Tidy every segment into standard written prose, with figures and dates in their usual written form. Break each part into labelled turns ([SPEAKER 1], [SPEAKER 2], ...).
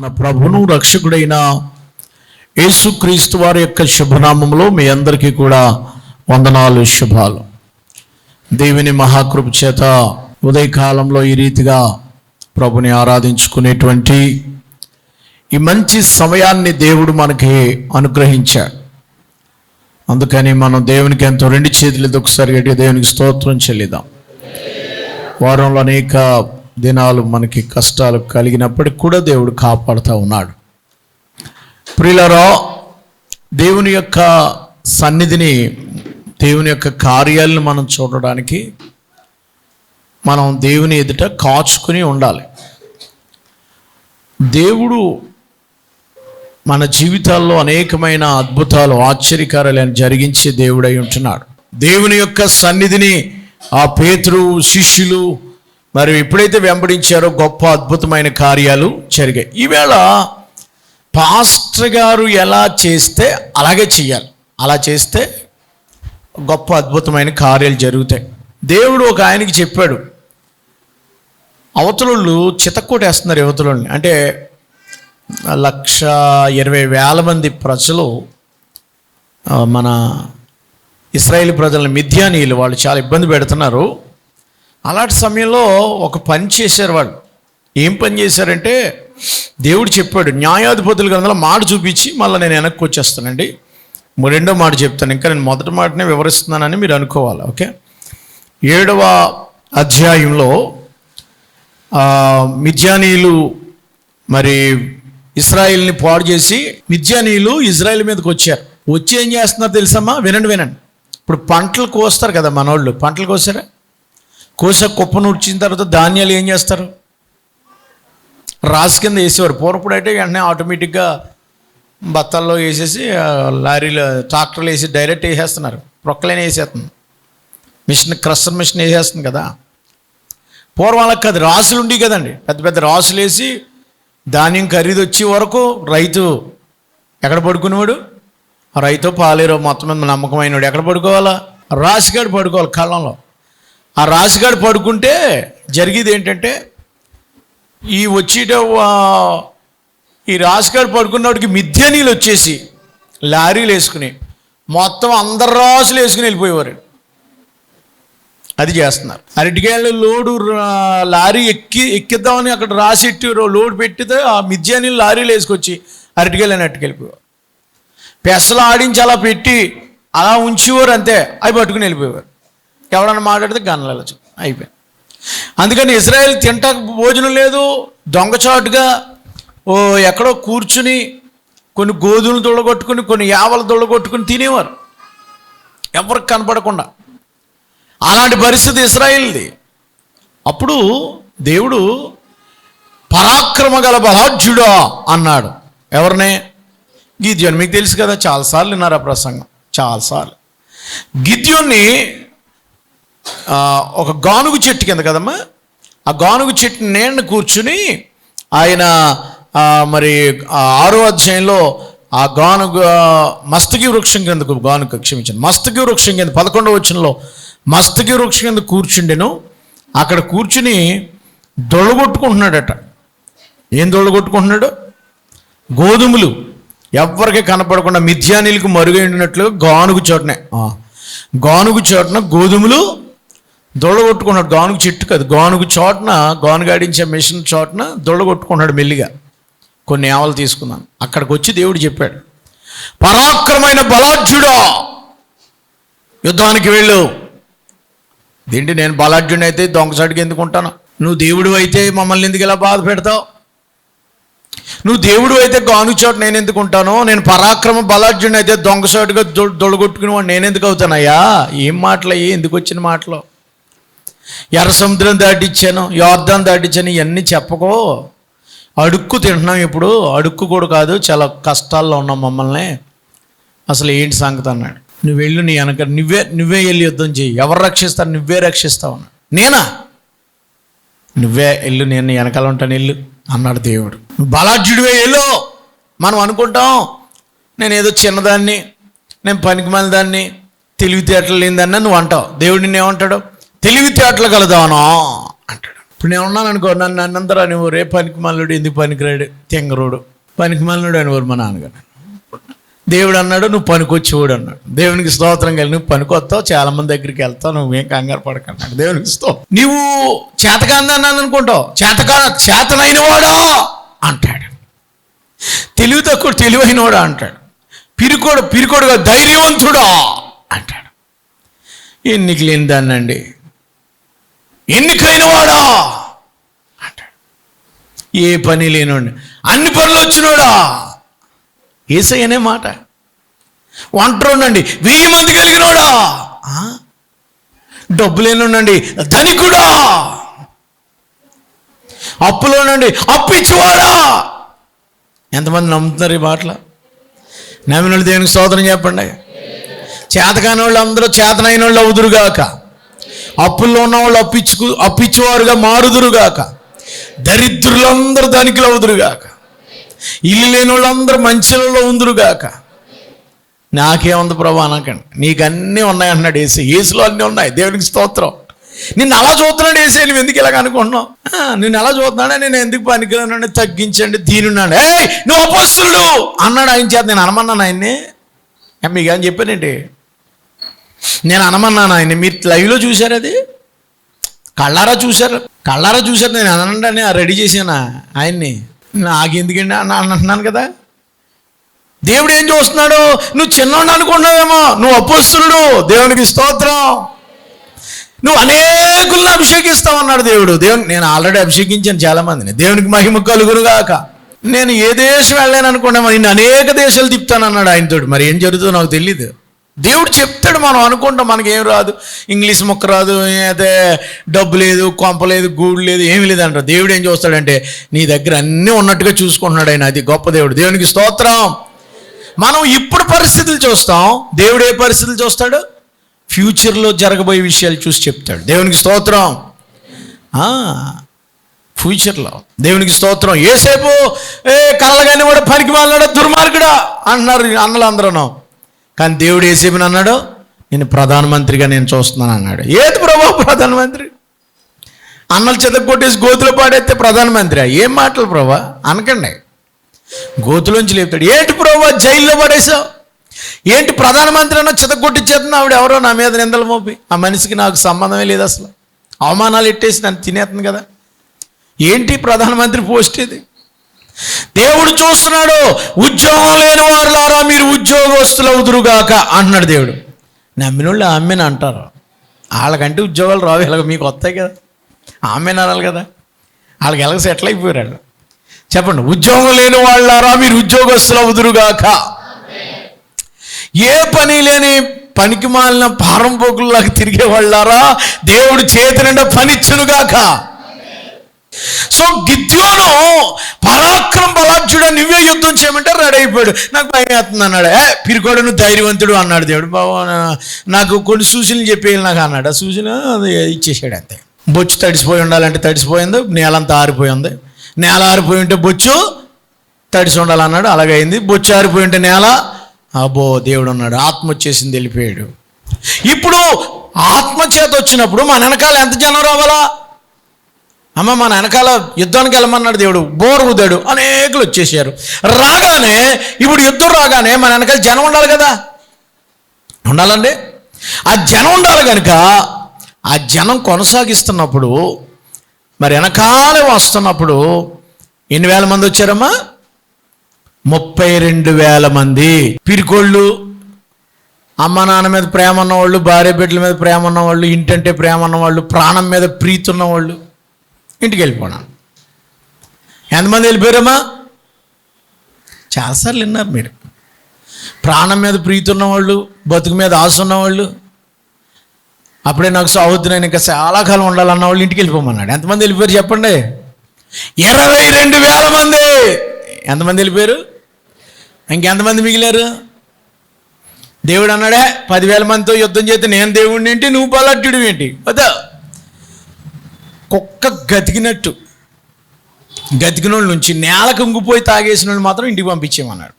[SPEAKER 1] మన ప్రభువును రక్షకుడైన యేసుక్రీస్తు వారి యొక్క శుభనామంలో మీ అందరికీ కూడా వందనాలు, శుభాలు. దేవుని మహాకృప చేత ఉదయకాలంలో ఈ రీతిగా ప్రభుని ఆరాధించుకునేటువంటి ఈ మంచి సమయాన్ని దేవుడు మనకి అనుగ్రహించాడు. అందుకని మనం దేవునికి ఎంతో రెండు చేతులతో ఒకసారి గట్టిగా దేవునికి స్తోత్రం చెల్లిద్దాం. వారంలో అనేక దినాలు మనకి కష్టాలు కలిగినప్పటికి కూడా దేవుడు కాపాడుతూ ఉన్నాడు. ప్రియులారా, దేవుని యొక్క సన్నిధిని, దేవుని యొక్క కార్యాలను మనం చూడడానికి మనం దేవుని ఎదుట కాచుకుని ఉండాలి. దేవుడు మన జీవితాల్లో అనేకమైన అద్భుతాలు, ఆశ్చర్యకార్యాలను జరిగించే దేవుడై ఉంటున్నాడు. దేవుని యొక్క సన్నిధిని ఆ పేతురు శిష్యులు మరి ఎప్పుడైతే వెంబడించారో గొప్ప అద్భుతమైన కార్యాలు జరిగాయి. ఈవేళ పాస్టర్ గారు ఎలా చేస్తే అలాగే చెయ్యాలి. అలా చేస్తే గొప్ప అద్భుతమైన కార్యాలు జరుగుతాయి. దేవుడు ఒక ఆయనకి చెప్పాడు, అవతలు చితక్కొట్టేస్తున్నారు యువతులని. అంటే 1,20,000 మంది ప్రజలు, మన ఇశ్రాయేలు ప్రజలను మిద్యానీయులు వాళ్ళు చాలా ఇబ్బంది పెడుతున్నారు. అలాంటి సమయంలో ఒక పని చేశారు వాళ్ళు. ఏం పని చేశారంటే, దేవుడు చెప్పాడు, న్యాయాధిపతుల గ్రంథంలో మాట చూపించి మళ్ళీ నేను వెనక్కి వచ్చేస్తానండి, రెండో మాట చెప్తాను. ఇంకా నేను మొదటి మాటనే వివరిస్తున్నానని మీరు అనుకోవాలి. ఓకే, 7వ అధ్యాయంలో మిద్యానీయులు మరి ఇశ్రాయేల్ని పాడు చేసి మిద్యానీయులు ఇజ్రాయేల్ మీదకి వచ్చారు. వచ్చి ఏం చేస్తున్నారు తెలుసమ్మా? వినండి. ఇప్పుడు పంటలు కోస్తారు కదా మనోళ్ళు, పంటలు కోసారా? కోస కుప్పను ఉడిచిన తర్వాత ధాన్యాలు ఏం చేస్తారు? రాసి కింద వేసేవారు. పూర్వప్పుడు అయితే వెంటనే ఆటోమేటిక్గా బత్తాల్లో వేసేసి లారీలో ట్రాక్టర్లు వేసి డైరెక్ట్ వేసేస్తున్నారు. ప్రొక్కలైన వేసేస్తుంది, మిషన్ క్రషర్ మిషన్ వేసేస్తుంది కదా. పూర్వాలకు అది రాసులు ఉండి కదండి, పెద్ద పెద్ద రాసులు వేసి ధాన్యం ఖరీదు వచ్చే వరకు రైతు ఎక్కడ పడుకునేవాడు? రైతు పాలేరు మొత్తం మీద నమ్మకమైనవాడు ఎక్కడ పడుకోవాలా? రాసిగాడు పడుకోవాలి కళ్ళంలో. ఆ రాసిగాడు పడుకుంటే జరిగేది ఏంటంటే, ఈ రాసిగాడు పడుకున్నవాడికి మిద్యానీయులు వచ్చేసి లారీలు వేసుకుని మొత్తం అందరు రాసులు వేసుకుని వెళ్ళిపోయేవారు. అది చేస్తున్నారు. అరటికాయలు లోడు లారీ ఎక్కిద్దామని అక్కడ రాసి లోడ్ పెట్టితే ఆ మిద్యానీయులు లారీలు వేసుకొచ్చి అరటికాయలు అట్టుకెళ్ళిపోయేవారు. పెసలు ఆడించి అలా పెట్టి అలా ఉంచేవారు, అంతే. అవి పట్టుకుని వెళ్ళిపోయేవారు. ఎవడన్నా మాట్లాడితే గన్నలచ్చు, అయిపోయింది. అందుకని ఇజ్రాయేల్ తింటాక భోజనం లేదు, దొంగచాటుగా ఎక్కడో కూర్చుని కొన్ని గోధుమలు దొళ్ళగొట్టుకుని కొన్ని యావలు దొళ్ళగొట్టుకుని తినేవారు, ఎవరికి కనపడకుండా. అలాంటి పరిస్థితి ఇశ్రాయేల్ది. అప్పుడు దేవుడు పరాక్రమ గల బలాఢ్యుడా అన్నాడు. ఎవరినే? గిద్యోని. మీకు తెలుసు కదా, చాలాసార్లు విన్నారు ఆ ప్రసంగం, చాలాసార్లు. గిద్యోన్ని ఒక గానుగు చెట్టు కింద కదమ్మా, ఆ గానుగు చెట్టు నీడన కూర్చుని ఆయన మరి 6వ అధ్యాయంలో ఆ గానుగు మస్తకి వృక్షం కిందకు మస్తకి వృక్షం కింద 11వ వచనంలో మస్తకి వృక్షం కింద కూర్చుండెను. అక్కడ కూర్చుని దొళ్ళగొట్టుకుంటున్నాడట. ఏం దొళ్ళగొట్టుకుంటున్నాడు? గోధుమలు ఎవరికి కనపడకుండా మిద్యానీయులకు మరుగైనట్లు గానుగు చోటన గోధుమలు దొళ్ళగొట్టుకున్నాడు. గానుగు చెట్టు కాదు, గానుగు చోటన, గానుగాడించే మిషన్ చోటన దొళ్ళగొట్టుకున్నాడు మెల్లిగా. కొన్ని ఆవలు తీసుకున్నాను. అక్కడికి వచ్చి దేవుడు చెప్పాడు, పరాక్రమైన బలాఢ్యుడా యుద్ధానికి వెళ్ళు. ఏంటి, నేను బలాఢ్యుడిని అయితే దొంగసాటికి ఎందుకు ఉంటాను? నువ్వు దేవుడు అయితే మమ్మల్ని ఎందుకు ఇలా బాధ పెడతావు? నువ్వు దేవుడు అయితే గాను చోట నేను ఎందుకు ఉంటాను? నేను పరాక్రమ బలాఢ్యుడిని అయితే దొంగసాటుగా దొడగొట్టుకుని వాడు నేను ఎందుకు అవుతానయ్యా? ఏం మాటలు అయ్యి, ఎందుకు వచ్చిన మాటలు? ఎర్ర సముద్రం దాటిచ్చాను, యోర్దాను దాటిచ్చాను, ఇవన్నీ చెప్పకో. అడుక్కు తింటున్నాం ఇప్పుడు, అడుక్కు కూడా కాదు, చాలా కష్టాల్లో ఉన్నాం మమ్మల్ని. అసలు ఏంటి సంగతి అన్నాడు. నువ్వు వెళ్ళు, నీ వెనక నువ్వే వెళ్ళి యుద్ధం చేయి. ఎవరు రక్షిస్తారు? నువ్వే రక్షిస్తావు అన్నాడు. నేనా? నువ్వే వెళ్ళు, నేను నీ వెనకాల ఉంటాను, వెళ్ళు అన్నాడు దేవుడు. బలాఢ్యుడివే వెళ్ళు. మనం అనుకుంటాం నేను ఏదో చిన్నదాన్ని, నేను పనికిమాలిన దాన్ని, తెలివితేటలు లేనిదాన్ని నువ్వు అంటావు. దేవుడు నిన్నేమంటాడు? తెలివితేటలు కలదానా అంటాడు. ఇప్పుడు నేను ఉన్నాను అనుకో, నన్ను అందరూ అనేవారు, రే పనికిమాలినోడు, ఎందుకు పనికిరాడు, తెంగరోడు, పనికిమాలినోడు అనేవారు మా నాన్నగారు. దేవుడు అన్నాడు, నువ్వు పనికొచ్చేవాడు అన్నాడు. దేవునికి స్తోత్రం కలిగి, నువ్వు పనికొస్తావు, చాలా మంది దగ్గరికి వెళ్తావు, నువ్వేం కంగారు పడకన్నాడు. దేవునికి స్తోత్రం. నువ్వు చేతకాంది అన్నాను అనుకుంటావు, చేతనైన వాడా అంటాడు. తెలివి తక్కువ తెలివైన వాడా అంటాడు. పిరికోడుగా ధైర్యవంతుడా అంటాడు. ఎన్నిక లేని దాన్నండి, ఎన్నికైన వాడా అంటాడు. ఏ పని లేనోండి, అన్ని పనులు వచ్చినోడా, యేసయ్యనే మాట. ఒంటరినండి 1000 మంది కలిగినోడా, డబ్బు లేనుండండి ధనికుడా, అప్పులోనండి అప్పిచ్చేవాడా. ఎంతమంది నమ్ముతున్నారు ఈ మాటలు? నమ్మిన వాళ్ళు దేవునికి స్తోత్రం చెప్పండి. చేతకాని వాళ్ళు అందరూ చేతనైన వాళ్ళు అవుదురుగాక, అప్పుల్లో ఉన్న వాళ్ళు అప్పిచ్చేవారుగా మారుదురుగాక, దరిద్రులందరూ ధనికులు అవుదురుగాక, ఇల్లు లేని వాళ్ళందరూ మంచిలో ఉందురుగాక. నాకేముంది ప్రభా అనకండి, నీకు అన్నీ ఉన్నాయి అంటున్నాడు యేసు. యేసులో అన్నీ ఉన్నాయి. దేవునికి స్తోత్రం. నిన్ను అలా చూస్తున్నాడు యేసు. నువ్వు ఎందుకు ఇలాగ అనుకుంటున్నావు? నిన్ను అలా చూస్తున్నాడా, నేను ఎందుకు పనికిరాను, తగ్గించండి, దీనున్నాడు. ఏయ్ నువ్వు అపొస్తలుడు అన్నాడు ఆయన చేత. నేను అనమన్నాను ఆయన్ని, మీకు అని చెప్పానండి, నేను అనమన్నాను ఆయన్ని. మీరు లైవ్లో చూశారు, అది కళ్ళారా చూశారు. నేను అనండి రెడీ చేశాను ఆయన్ని. నాకెందుకండి అంటున్నాను కదా. దేవుడు ఏం చూస్తున్నాడు? నువ్వు చిన్నోడు అనుకుంటున్నావేమో, నువ్వు అపొస్తలుడు. దేవునికి స్తోత్రం. నువ్వు అనేకులను అభిషేకిస్తావు అన్నాడు దేవుడు. నేను ఆల్రెడీ అభిషేకించాను చాలామందిని. దేవునికి మహిమ కలుగునుగాక. నేను ఏ దేశం వెళ్ళాను అనుకున్నామో, నిన్ను అనేక దేశాలు తిప్పుతాను అన్నాడు ఆయనతో. మరి ఏం జరుగుతుందో నాకు తెలియదు. దేవుడు చెప్తాడు, మనం అనుకుంటాం మనకేం రాదు, ఇంగ్లీష్ ముక్క రాదు, అయితే డబ్బు లేదు, కొంప లేదు, గూడు లేదు, ఏమి లేదంటారు. దేవుడు ఏం చూస్తాడంటే నీ దగ్గర అన్నీ ఉన్నట్టుగా చూసుకుంటున్నాడు ఆయన. అది గొప్ప దేవుడు. దేవునికి స్తోత్రం. మనం ఇప్పుడు పరిస్థితులు చూస్తాం, దేవుడు ఏ పరిస్థితులు చూస్తాడు? ఫ్యూచర్లో జరగబోయే విషయాలు చూసి చెప్తాడు. దేవునికి స్తోత్రం. ఫ్యూచర్లో దేవునికి స్తోత్రం. ఏసేపు కళ్ళగానే కూడా పనికి మాలినాడు, దుర్మార్గుడా అంటున్నారు అన్నలు అందరూ. కానీ దేవుడు ఏసేపుని అన్నాడు, నేను ప్రధానమంత్రిగా నేను చూస్తున్నాను అన్నాడు. ఏది ప్రభు ప్రధానమంత్రి? అన్నలు చెదగొట్టేసి గోతులో పాడేస్తే ప్రధానమంత్రి? ఏం మాటలు ప్రభు అనకండి. గోతులోంచి లేపుతాడు. ఏంటి ప్రభు జైల్లో పడేసావు? ఏంటి ప్రధానమంత్రి అన్న చెదగొట్టించేస్తున్నా? ఆవిడ ఎవరో నా మీద నిందలు మోపి, ఆ మనిషికి నాకు సంబంధమే లేదు, అసలు అవమానాలు ఎట్టేసి నన్ను తినేస్తుంది కదా. ఏంటి ప్రధానమంత్రి పోస్ట్ ఇది? దేవుడు చూస్తున్నాడు. ఉద్యోగం లేని వారులారా మీరు ఉద్యోగస్తులు అవుదురుగాక అంటున్నాడు దేవుడు. నమ్మిన వాళ్ళు ఆమెను అంటారు. వాళ్ళకంటే ఉద్యోగాలు రావు, ఇలాగ మీకు వస్తాయి కదా, ఆమెను అనాలి కదా. వాళ్ళకి ఎలాగ సెటిల్ అయిపోయారు. చెప్పండి, ఉద్యోగం లేని వాళ్ళారా మీరు ఉద్యోగస్తులు అవుదురుగాక. ఏ పని లేని పనికి మాలిన పారం పోకుల్లాగా తిరిగే వాళ్ళారా దేవుడు చేతి నిండా పనిచ్చునుగాక. సో గిద్యోను పరాక్రమ బలాఢ్యుడు, నువ్వే యుద్ధం చేయమంటే రెడీ అయిపోయాడు. నాకు భయం వేస్తుంది అన్నాడు. పిరికోడు నువ్వు ధైర్యవంతుడు అన్నాడు దేవుడు. బాబు నాకు కొన్ని సూచనలు చెప్పేయాలి నాకు అన్నాడు. ఆ సూచన ఇచ్చేసాడు అంతే. బొచ్చు తడిసిపోయి ఉండాలంటే తడిసిపోయింది, నేలంతా ఆరిపోయింది. నేల ఆరిపోయి ఉంటే బొచ్చు తడిసి ఉండాలన్నాడు, అలాగైంది. బొచ్చు ఆరిపోయి ఉంటే నేల, అబ్బో దేవుడు ఉన్నాడు. ఆత్మ వచ్చేసింది, వెళ్ళిపోయాడు. ఇప్పుడు ఆత్మచేత వచ్చినప్పుడు మన వెనకాల ఎంత జనం రావాలా? అమ్మ మన వెనకాల యుద్ధానికి వెళ్ళమన్నాడు దేవుడు. బోరు ఊదాడు, అనేకులు వచ్చేసారు. రాగానే ఇప్పుడు యుద్ధం రాగానే మన వెనకాల జనం ఉండాలి కదా, ఉండాలండి. ఆ జనం ఉండాలి కనుక ఆ జనం కొనసాగిస్తున్నప్పుడు, మరి వెనకాలే వస్తున్నప్పుడు ఎన్ని వేల మంది వచ్చారమ్మా? 32,000 మంది. పిరికోళ్ళు, అమ్మ నాన్న మీద ప్రేమ ఉన్నవాళ్ళు, భార్య బిడ్డల మీద ప్రేమ ఉన్నవాళ్ళు, ఇంటంటే ప్రేమ ఉన్నవాళ్ళు, ప్రాణం మీద ప్రీతి ఉన్నవాళ్ళు ఇంటికి వెళ్ళిపోయినాను. ఎంతమంది వెళ్ళిపోయారమ్మా? చాలాసార్లు విన్నారు మీరు. ప్రాణం మీద ప్రీతి ఉన్నవాళ్ళు, బతుకు మీద ఆశ ఉన్నవాళ్ళు, అప్పుడే నాకు సాగుద్దు, నేను ఇంకా చాలా కాలం ఉండాలన్న వాళ్ళు ఇంటికి వెళ్ళిపోమన్నాడు. ఎంతమంది వెళ్ళిపోయారు చెప్పండి? 22,000 మంది. ఎంతమంది వెళ్ళిపోయారు? ఇంకెంతమంది మిగిలారు? దేవుడు అన్నాడే 10,000 మందితో యుద్ధం చేస్తే నేను దేవుడిని ఏంటి, నువ్వు బలాఢ్యుడు ఏంటి? వద్దా, కుక్క గతికినట్టు గతికిన వాళ్ళ నుంచి నేలకు ఉంగిపోయి తాగేసిన వాళ్ళు మాత్రం ఇంటికి పంపించేమన్నాడు,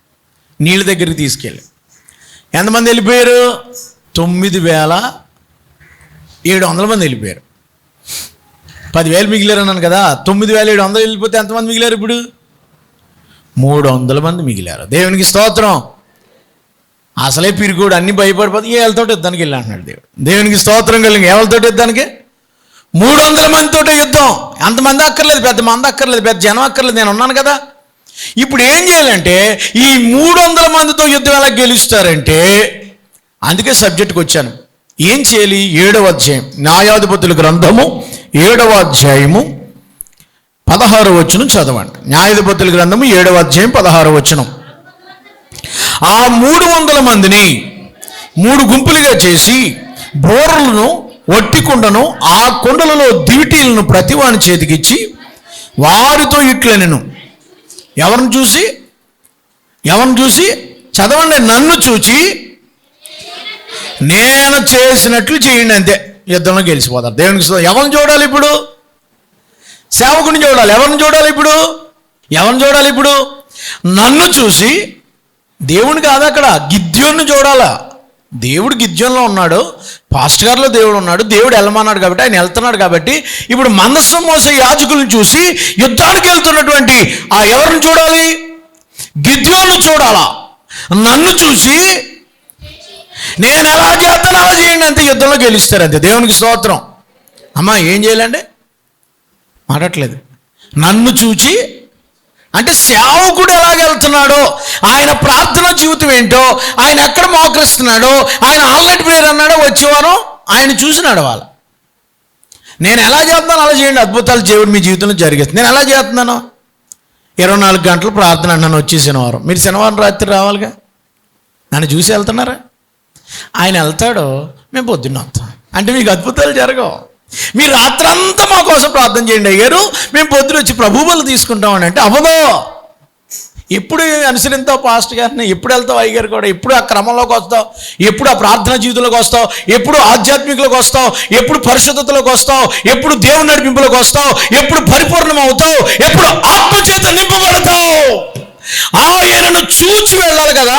[SPEAKER 1] నీళ్ళ దగ్గరికి తీసుకెళ్ళి. ఎంతమంది వెళ్ళిపోయారు? 9,700 మంది వెళ్ళిపోయారు. 10,000 మిగిలారు అన్నాను కదా, 9,700 వెళ్ళిపోతే ఎంతమంది మిగిలారు? ఇప్పుడు 300 మంది మిగిలారు. దేవునికి స్తోత్రం. అసలే పిరికోడు, అన్ని భయపడిపోతే ఏళ్ళతోటి యుద్ధానికి వెళ్ళి అంటున్నాడు దేవుడు. దేవునికి స్తోత్రం కలిగి. ఎవరితోటి యుద్ధానికి? 300 మందితోటే యుద్ధం. అంతమంది అక్కర్లేదు, పెద్ద మంది అక్కర్లేదు, పెద్ద జనం అక్కర్లేదు, నేను ఉన్నాను కదా. ఇప్పుడు ఏం చేయాలంటే ఈ 300 మందితో యుద్ధం ఎలా గెలుస్తారంటే, అందుకే సబ్జెక్టుకి వచ్చాను. ఏం చేయాలి? 7వ అధ్యాయం, న్యాయాధిపతుల గ్రంథము 7వ అధ్యాయము 16వ వచనం చదవండి. న్యాయాధిపతుల గ్రంథము 7వ అధ్యాయం 16వ వచనం. ఆ 300 మందిని 3 గుంపులుగా చేసి బోర్లను, వట్టి కుండను, ఆ కుండలలో దివిటీలను ప్రతివాని చేతికిచ్చి వారితో ఇట్లనెను. ఎవరిని చూసి చదవండి. నన్ను చూచి నేను చేసినట్లు చేయండి, అంతే. యుద్ధంలో గెలిచిపోతారు. దేవునికి ఎవరిని చూడాలి ఇప్పుడు? సేవకుని చూడాలి. ఎవరిని చూడాలి ఇప్పుడు? నన్ను చూసి, దేవుని కాదు అక్కడ, గిద్యోన్ని చూడాలా. దేవుడు గిద్యోన్లో ఉన్నాడు, పాస్టర్ గారిలో దేవుడు ఉన్నాడు, దేవుడు వెళ్ళమన్నాడు కాబట్టి ఆయన వెళ్తున్నాడు. కాబట్టి ఇప్పుడు మందసం మోసే యాజకులను చూసి యుద్ధానికి వెళ్తున్నటువంటి ఆ ఎవరిని చూడాలి? గిద్యోన్ను చూడాలా. నన్ను చూసి నేను ఎలా చేస్తాను అలా చేయండి, అంతే. యుద్ధంలో గెలుస్తారు, అంతే. దేవునికి స్తోత్రం. అమ్మా ఏం చేయాలండి? మాట్లాడట్లేదు. నన్ను చూచి అంటే సేవకుడు ఎలాగెళ్తున్నాడో, ఆయన ప్రార్థన జీవితం ఏంటో, ఆయన ఎక్కడ మోకరిస్తున్నాడో, ఆయన ఆల్రెడీ ప్రేయర్ అన్నాడో వచ్చేవారు ఆయన చూసినాడు. వాళ్ళు నేను ఎలా చేస్తున్నాను అలా చేయండి, అద్భుతాలు దేవుడు మీ జీవితంలో జరిగేస్తుంది. నేను ఎలా చేస్తున్నాను? 24 గంటలు ప్రార్థన అన్నాను వచ్చి శనివారం. మీరు శనివారం రాత్రి రావాలిగా. నన్ను చూసి వెళ్తున్నారా? ఆయన వెళ్తాడో మేము పొద్దున్న వస్తాం అంటే మీకు అద్భుతాలు జరగవు. మీరు రాత్రంతా మా కోసం ప్రార్థన చేయండి అయ్యారు, మేము పొద్దున వచ్చి ప్రభు బలు తీసుకుంటామని అంటే అవ్వదో. ఎప్పుడు అనుసరిస్తావు పాస్టర్ గారిని? ఎప్పుడు వెళ్తావు అయ్యగారు కూడా? ఎప్పుడు ఆ క్రమంలోకి వస్తావు? ఎప్పుడు ఆ ప్రార్థనా జీవితంలోకి వస్తావు? ఎప్పుడు ఆధ్యాత్మికలోకి వస్తావు? ఎప్పుడు పరిశుద్ధతలోకి వస్తావు? ఎప్పుడు దేవుని నడిపింపులోకి వస్తావు? ఎప్పుడు పరిపూర్ణం అవుతావు? ఎప్పుడు ఆత్మచేత నింపబడతావు? ఆయనను చూచి వెళ్ళాలి కదా.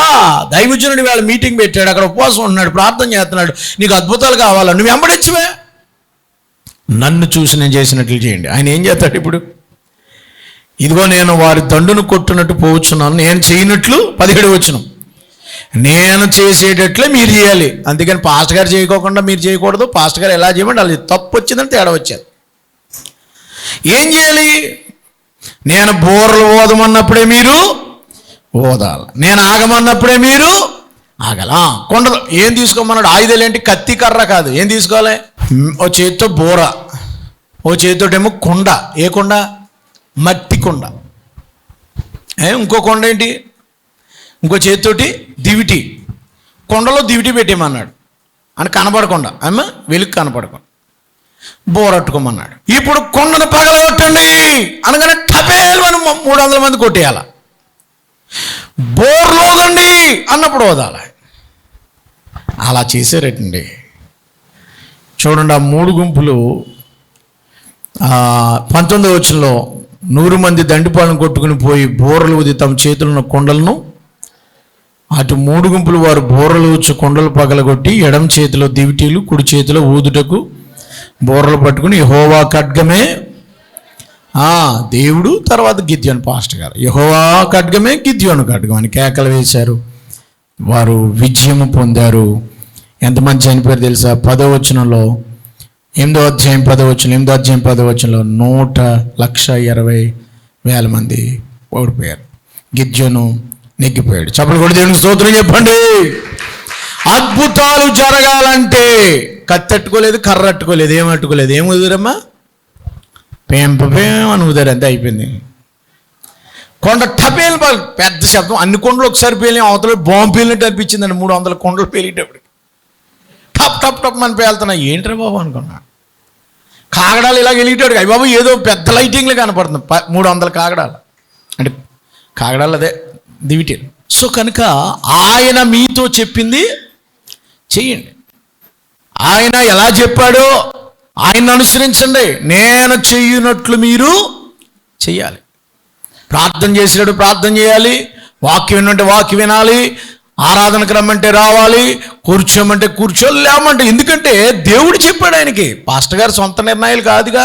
[SPEAKER 1] దైవజనుడి వేళ మీటింగ్ పెట్టాడు, అక్కడ ఉపవాసం ఉంటున్నాడు, ప్రార్థన చేస్తున్నాడు. నీకు అద్భుతాలు కావాలా? నువ్వు వెంబడించవే. నన్ను చూసి నేను చేసినట్లు చేయండి. ఆయన ఏం చేస్తాడు ఇప్పుడు? ఇదిగో నేను వారి దండును కొట్టునట్టు పోవచ్చున్నాను, నేను చేయనట్లు 17వ వచనం, నేను చేసేటట్లే మీరు చేయాలి. అందుకని పాస్టర్ గారు చేయకోకుండా మీరు చేయకూడదు. పాస్టర్ గారు ఎలా చేయమంటే అలా తప్పు వచ్చిందని తేడా వచ్చారు. ఏం చేయాలి? నేను బోర్లు ఓదమన్నప్పుడే మీరు ఓదాలి, నేను ఆగమన్నప్పుడే మీరు ఆగల. కొండలు ఏం తీసుకోమన్నాడు? ఆయుధాలు ఏంటి? కత్తి కర్ర కాదు. ఏం తీసుకోవాలి? ఓ చేతితో బోర, ఓ చేతితోటేమో కుండ. ఏ కుండ? మట్టి కుండ. ఇంకో కొండ ఏంటి? ఇంకో చేతితోటి దివిటి. కొండలో దివిటి పెట్టేమన్నాడు అని కనపడకుండా, అమ్మ వెలుగు కనపడకుండా బోరట్టుకోమన్నాడు. ఇప్పుడు కొండను పగలగొట్టండి అనగానే టపేలు అని 300 మంది కొట్టేయాల. బోర్లు ఓదండి అన్నప్పుడు ఓదాల. అలా చేశారటండి. చూడండి, ఆ 3 గుంపులు 19వ వచనంలో 100 మంది దండిపాలను కొట్టుకుని పోయి బోర్లు ఊది తమ చేతులున్న కొండలను, అటు 3 గుంపులు వారు బోర్రలు ఊచి కొండలు పగలగొట్టి ఎడమ చేతిలో దివిటీలు, కుడి చేతిలో ఊదుటకు బోర్రలు పట్టుకుని యెహోవా ఖడ్గమే దేవుడు, తర్వాత గిద్యోను పాస్టర్ గారు యెహోవా ఖడ్గమే గిద్యోను ఖడ్గం అని కేకలు వేశారు. వారు విజయము పొందారు. ఎంతమంది చనిపోయారు తెలుసా? 10వ వచనంలో 8వ అధ్యాయం 10వ వచనం 8వ అధ్యాయం 10వ వచనంలో 1,20,000 మంది ఓడిపోయారు. గిద్యోను నెగ్గిపోయాడు. చప్పట్లు కొట్టి దేవునికి స్తోత్రం చెప్పండి. అద్భుతాలు జరగాలంటే కత్తట్టుకోలేదు, కర్ర అట్టుకోలేదు, ఏమట్టుకోలేదు. ఏం కుదిరమ్మా? పేం అని కుదిరు, అంతే అయిపోయింది. కొండ టపేలు పెద్ద శబ్దం. అన్ని కొండలు ఒకసారి పేలి, అవతల బాంబు పేలినట్టు అనిపించిందండి. 300 కొండలు పేలేటప్పుడు టప్ టప్ టప్ అని పేలుతున్నాయి. ఏంట్రా బాబు అనుకున్నా. కాగడాలు ఇలా వెలిగేటాడు. అయ్యి బాబు ఏదో పెద్ద లైటింగ్లు కనపడుతుంది. 300 కాగడాలు అంటే కాగడాలు అదే దివిటీలు. సో కనుక ఆయన మీతో చెప్పింది చెయ్యండి. ఆయన ఎలా చెప్పాడో ఆయన అనుసరించండి. నేను చెయ్యనట్లు మీరు చెయ్యాలి. ప్రార్థన చేసినప్పుడు ప్రార్థన చేయాలి, వాక్యం వినంటే వాక్యం వినాలి, ఆరాధనకు రమ్మంటే రావాలి, కూర్చోమంటే కూర్చోలేమంటే. ఎందుకంటే దేవుడు చెప్పాడు ఆయనకి. పాస్టర్ గారు సొంత నిర్ణయాలు కాదుగా.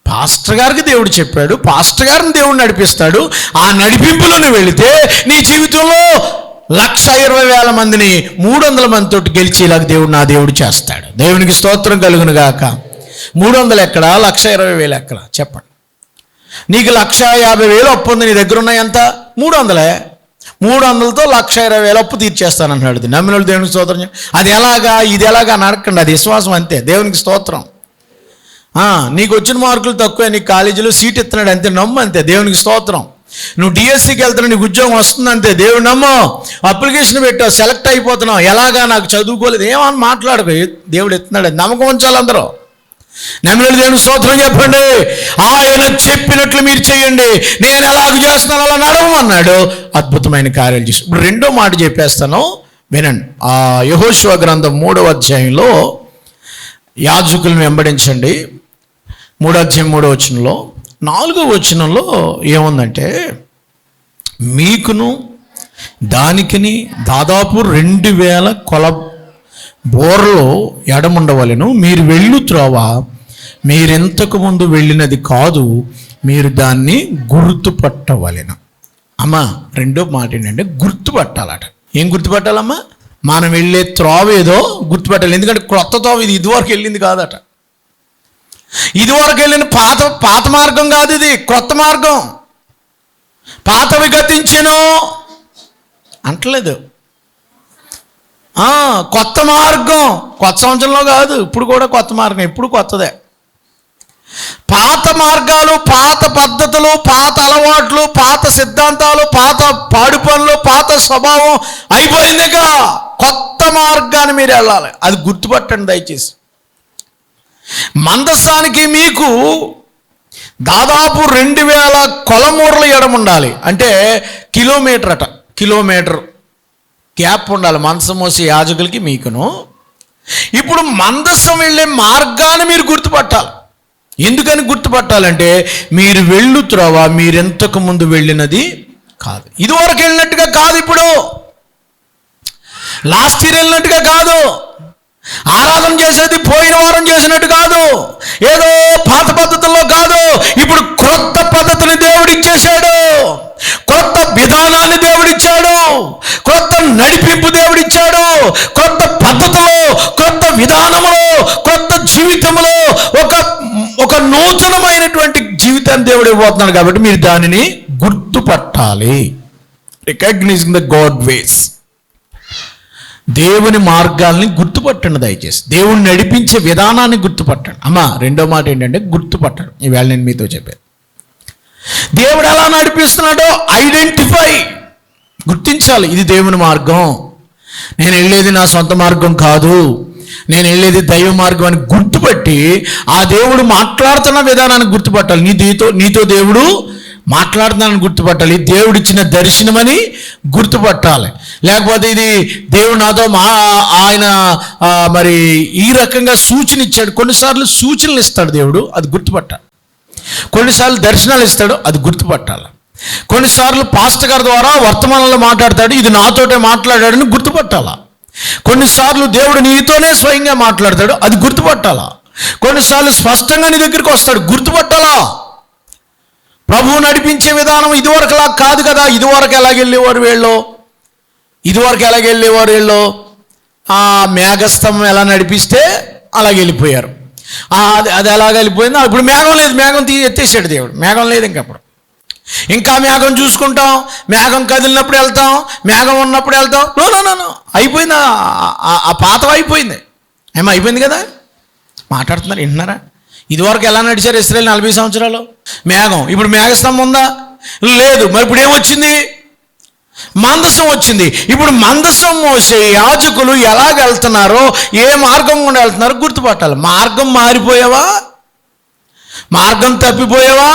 [SPEAKER 1] పాస్టర్ గారికి దేవుడు చెప్పాడు, పాస్టర్ గారిని దేవుడు నడిపిస్తాడు. ఆ నడిపింపులో నువ్వు వెళితే నీ జీవితంలో 1,20,000 మందిని 300 మందితోటి గెలిచేలాగా దేవుడు నా దేవుడు చేస్తాడు. దేవునికి స్తోత్రం కలుగును గాక. 300 ఎక్కడ, 1,20,000 ఎక్కడ చెప్పండి. నీకు 1,50,000 అప్పు ఉంది, నీ దగ్గర ఉన్నాయి ఎంత? 300. 300తో 1,20,000 అప్పు తీర్చేస్తానంటున్నాడు. నమ్మిన వాళ్ళు దేవునికి స్తోత్రం. అది ఎలాగా, ఇది ఎలాగా అని అడగండి, అది విశ్వాసం అంతే. దేవునికి స్తోత్రం. నీకు వచ్చిన మార్కులు తక్కువ, నీకు కాలేజీలో సీట్ ఇస్తున్నాడు అంతే, నమ్ము అంతే. దేవునికి స్తోత్రం. నువ్వు డిఎస్సికి వెళ్తున్నావు, నీకు ఉద్యోగం వస్తుంది అంతే, దేవుడు నమ్ము. అప్లికేషన్ పెట్టావు, సెలెక్ట్ అయిపోతున్నావు, ఎలాగా నాకు చదువుకోలేదు ఏమని మాట్లాడకు, దేవుడు ఎత్తున్నాడు. నమ్మకం ఉంచాలి అందరూ. నమ్మిన దేవుని స్తోత్రం చెప్పండి. ఆయన చెప్పినట్లు మీరు చేయండి, నేను ఎలాగ చేస్తున్నాను అలా నడవమన్నాడు. అద్భుతమైన కార్యాలు చేసి. ఇప్పుడు రెండో మాట చెప్పేస్తాను, వినండి. యెహోషువ గ్రంథం 3వ అధ్యాయంలో యాజకులను వెంబడించండి. 3వ అధ్యాయం 3వ వచనంలో 4వ వచనంలో ఏముందంటే, మీకును దానికిని దాదాపు 2,000 కొల బోర్లో ఎడముండవలెను. మీరు వెళ్ళు త్రోవ మీరెంతకు ముందు వెళ్ళినది కాదు, మీరు దాన్ని గుర్తుపట్టవలెను. అమ్మా, రెండో మాట ఏంటంటే గుర్తుపట్టాలట. ఏం గుర్తుపట్టాలమ్మా? మనం వెళ్ళే త్రోవ ఏదో గుర్తుపట్టాలి. ఎందుకంటే క్రొత్త త్రోవ ఇది, ఇదివరకు వెళ్ళింది కాదట. ఇదివరకు వెళ్ళిన పాత మార్గం కాదు, ఇది క్రొత్త మార్గం. పాతవి గతించెను అంటలేదు, కొత్త మార్గం. కొత్త సంవత్సరంలో కాదు, ఇప్పుడు కూడా కొత్త మార్గం, ఎప్పుడు కొత్తదే. పాత మార్గాలు, పాత పద్ధతులు, పాత అలవాట్లు, పాత సిద్ధాంతాలు, పాత పాడు పనులు, పాత స్వభావం అయిపోయిందిగా. కొత్త మార్గాన్ని మీరు వెళ్ళాలి, అది గుర్తుపట్టండి దయచేసి. మందసానికి మీకు దాదాపు 2,000 కొలమూరల ఎడం ఉండాలి. అంటే కిలోమీటర్ అట, కిలోమీటర్ గ్యాప్ ఉండాలి మందసం మోసే యాజకులకి మీకును. ఇప్పుడు మందసం వెళ్ళే మార్గాన్ని మీరు గుర్తుపట్టాలి. ఎందుకని గుర్తుపట్టాలంటే, మీరు వెళ్ళు త్రోవ మీరెంతకు ముందు వెళ్ళినది కాదు, ఇదివరకు వెళ్ళినట్టుగా కాదు, ఇప్పుడు లాస్ట్ ఇయర్ వెళ్ళినట్టుగా కాదు, ఆరాధన చేసేది పోయిన వారం చేసినట్టు కాదు, ఏదో పాత పద్ధతుల్లో కాదు. ఇప్పుడు క్రొత్త పద్ధతిని దేవుడు ఇచ్చేశాడు, క్రొత్త విధానాన్ని దేవుడిచ్చాడు, క్రొత్త నడిపింపు దేవుడిచ్చాడు. క్రొత్త పద్ధతులు, క్రొత్త విధానములు, క్రొత్త జీవితంలో ఒక నూతనమైనటువంటి జీవితాన్ని దేవుడు ఇవ్వబోతున్నాడు. కాబట్టి మీరు దానిని గుర్తుపట్టాలి. రికగ్నైజింగ్ ద గాడ్ వేస్. దేవుని మార్గాల్ని గుర్తుపట్టండి దయచేసి. దేవుని నడిపించే విధానాన్ని గుర్తుపట్టండి. అమ్మా, రెండో మాట ఏంటంటే గుర్తుపట్టడం. ఈవేళ నేను మీతో చెప్పాను, దేవుడు ఎలా నడిపిస్తున్నాడో ఐడెంటిఫై, గుర్తించాలి. ఇది దేవుని మార్గం, నేను వెళ్ళేది నా సొంత మార్గం కాదు, నేను వెళ్ళేది దైవ మార్గం అని గుర్తుపట్టి ఆ దేవుడు మాట్లాడుతున్న విధానాన్ని గుర్తుపట్టాలి. నీతో దేవుడు మాట్లాడుతున్నానని గుర్తుపట్టాలి, దేవుడిచ్చిన దర్శనమని గుర్తుపట్టాలి. లేకపోతే ఇది దేవుడు నాతో ఆయన మరి ఈ రకంగా సూచన ఇచ్చాడు. కొన్నిసార్లు సూచనలు ఇస్తాడు దేవుడు, అది గుర్తుపట్టాలి. కొన్నిసార్లు దర్శనాలు ఇస్తాడు, అది గుర్తుపట్టాలి. కొన్నిసార్లు పాస్టర్ గారి ద్వారా వర్తమానంలో మాట్లాడతాడు, ఇది నాతోటే మాట్లాడాడని గుర్తుపట్టాలా. కొన్నిసార్లు దేవుడు నీతోనే స్వయంగా మాట్లాడతాడు, అది గుర్తుపట్టాలా. కొన్నిసార్లు స్పష్టంగా నీ దగ్గరికి వస్తాడు, గుర్తుపట్టాలా. ప్రభువు నడిపించే విధానం ఇదివరకులా కాదు కదా. ఇదివరకు ఎలాగెళ్ళేవారు వీళ్ళు, ఆ మేఘస్తంభం ఎలా నడిపిస్తే అలాగ వెళ్ళిపోయారు. అది ఎలాగ వెళ్ళిపోయిందో. ఇప్పుడు మేఘం లేదు, మేఘం ఎత్తేసాడు దేవుడు, మేఘం లేదు ఇంకప్పుడు. ఇంకా మేఘం చూసుకుంటాం, మేఘం కదిలినప్పుడు వెళ్తాం, మేఘం ఉన్నప్పుడు వెళ్తాం. నో అయిపోయింది, ఆ పాతం అయిపోయింది. అయిపోయింది కదా. మాట్లాడుతున్నారు, వింటున్నారా? ఇదివరకు ఎలా నడిచారు ఇశ్రాయేలు 40 సంవత్సరాలు? మేఘం. ఇప్పుడు మేఘస్తంభం ఉందా? లేదు. మరి ఇప్పుడు ఏమొచ్చింది? మందసం వచ్చింది. ఇప్పుడు మందసం మోసే యాజకులు ఎలాగ వెళ్తున్నారో, ఏ మార్గం గుండా వెళ్తున్నారో గుర్తుపట్టాలి. మార్గం మారిపోయావా? మార్గం తప్పిపోయావా?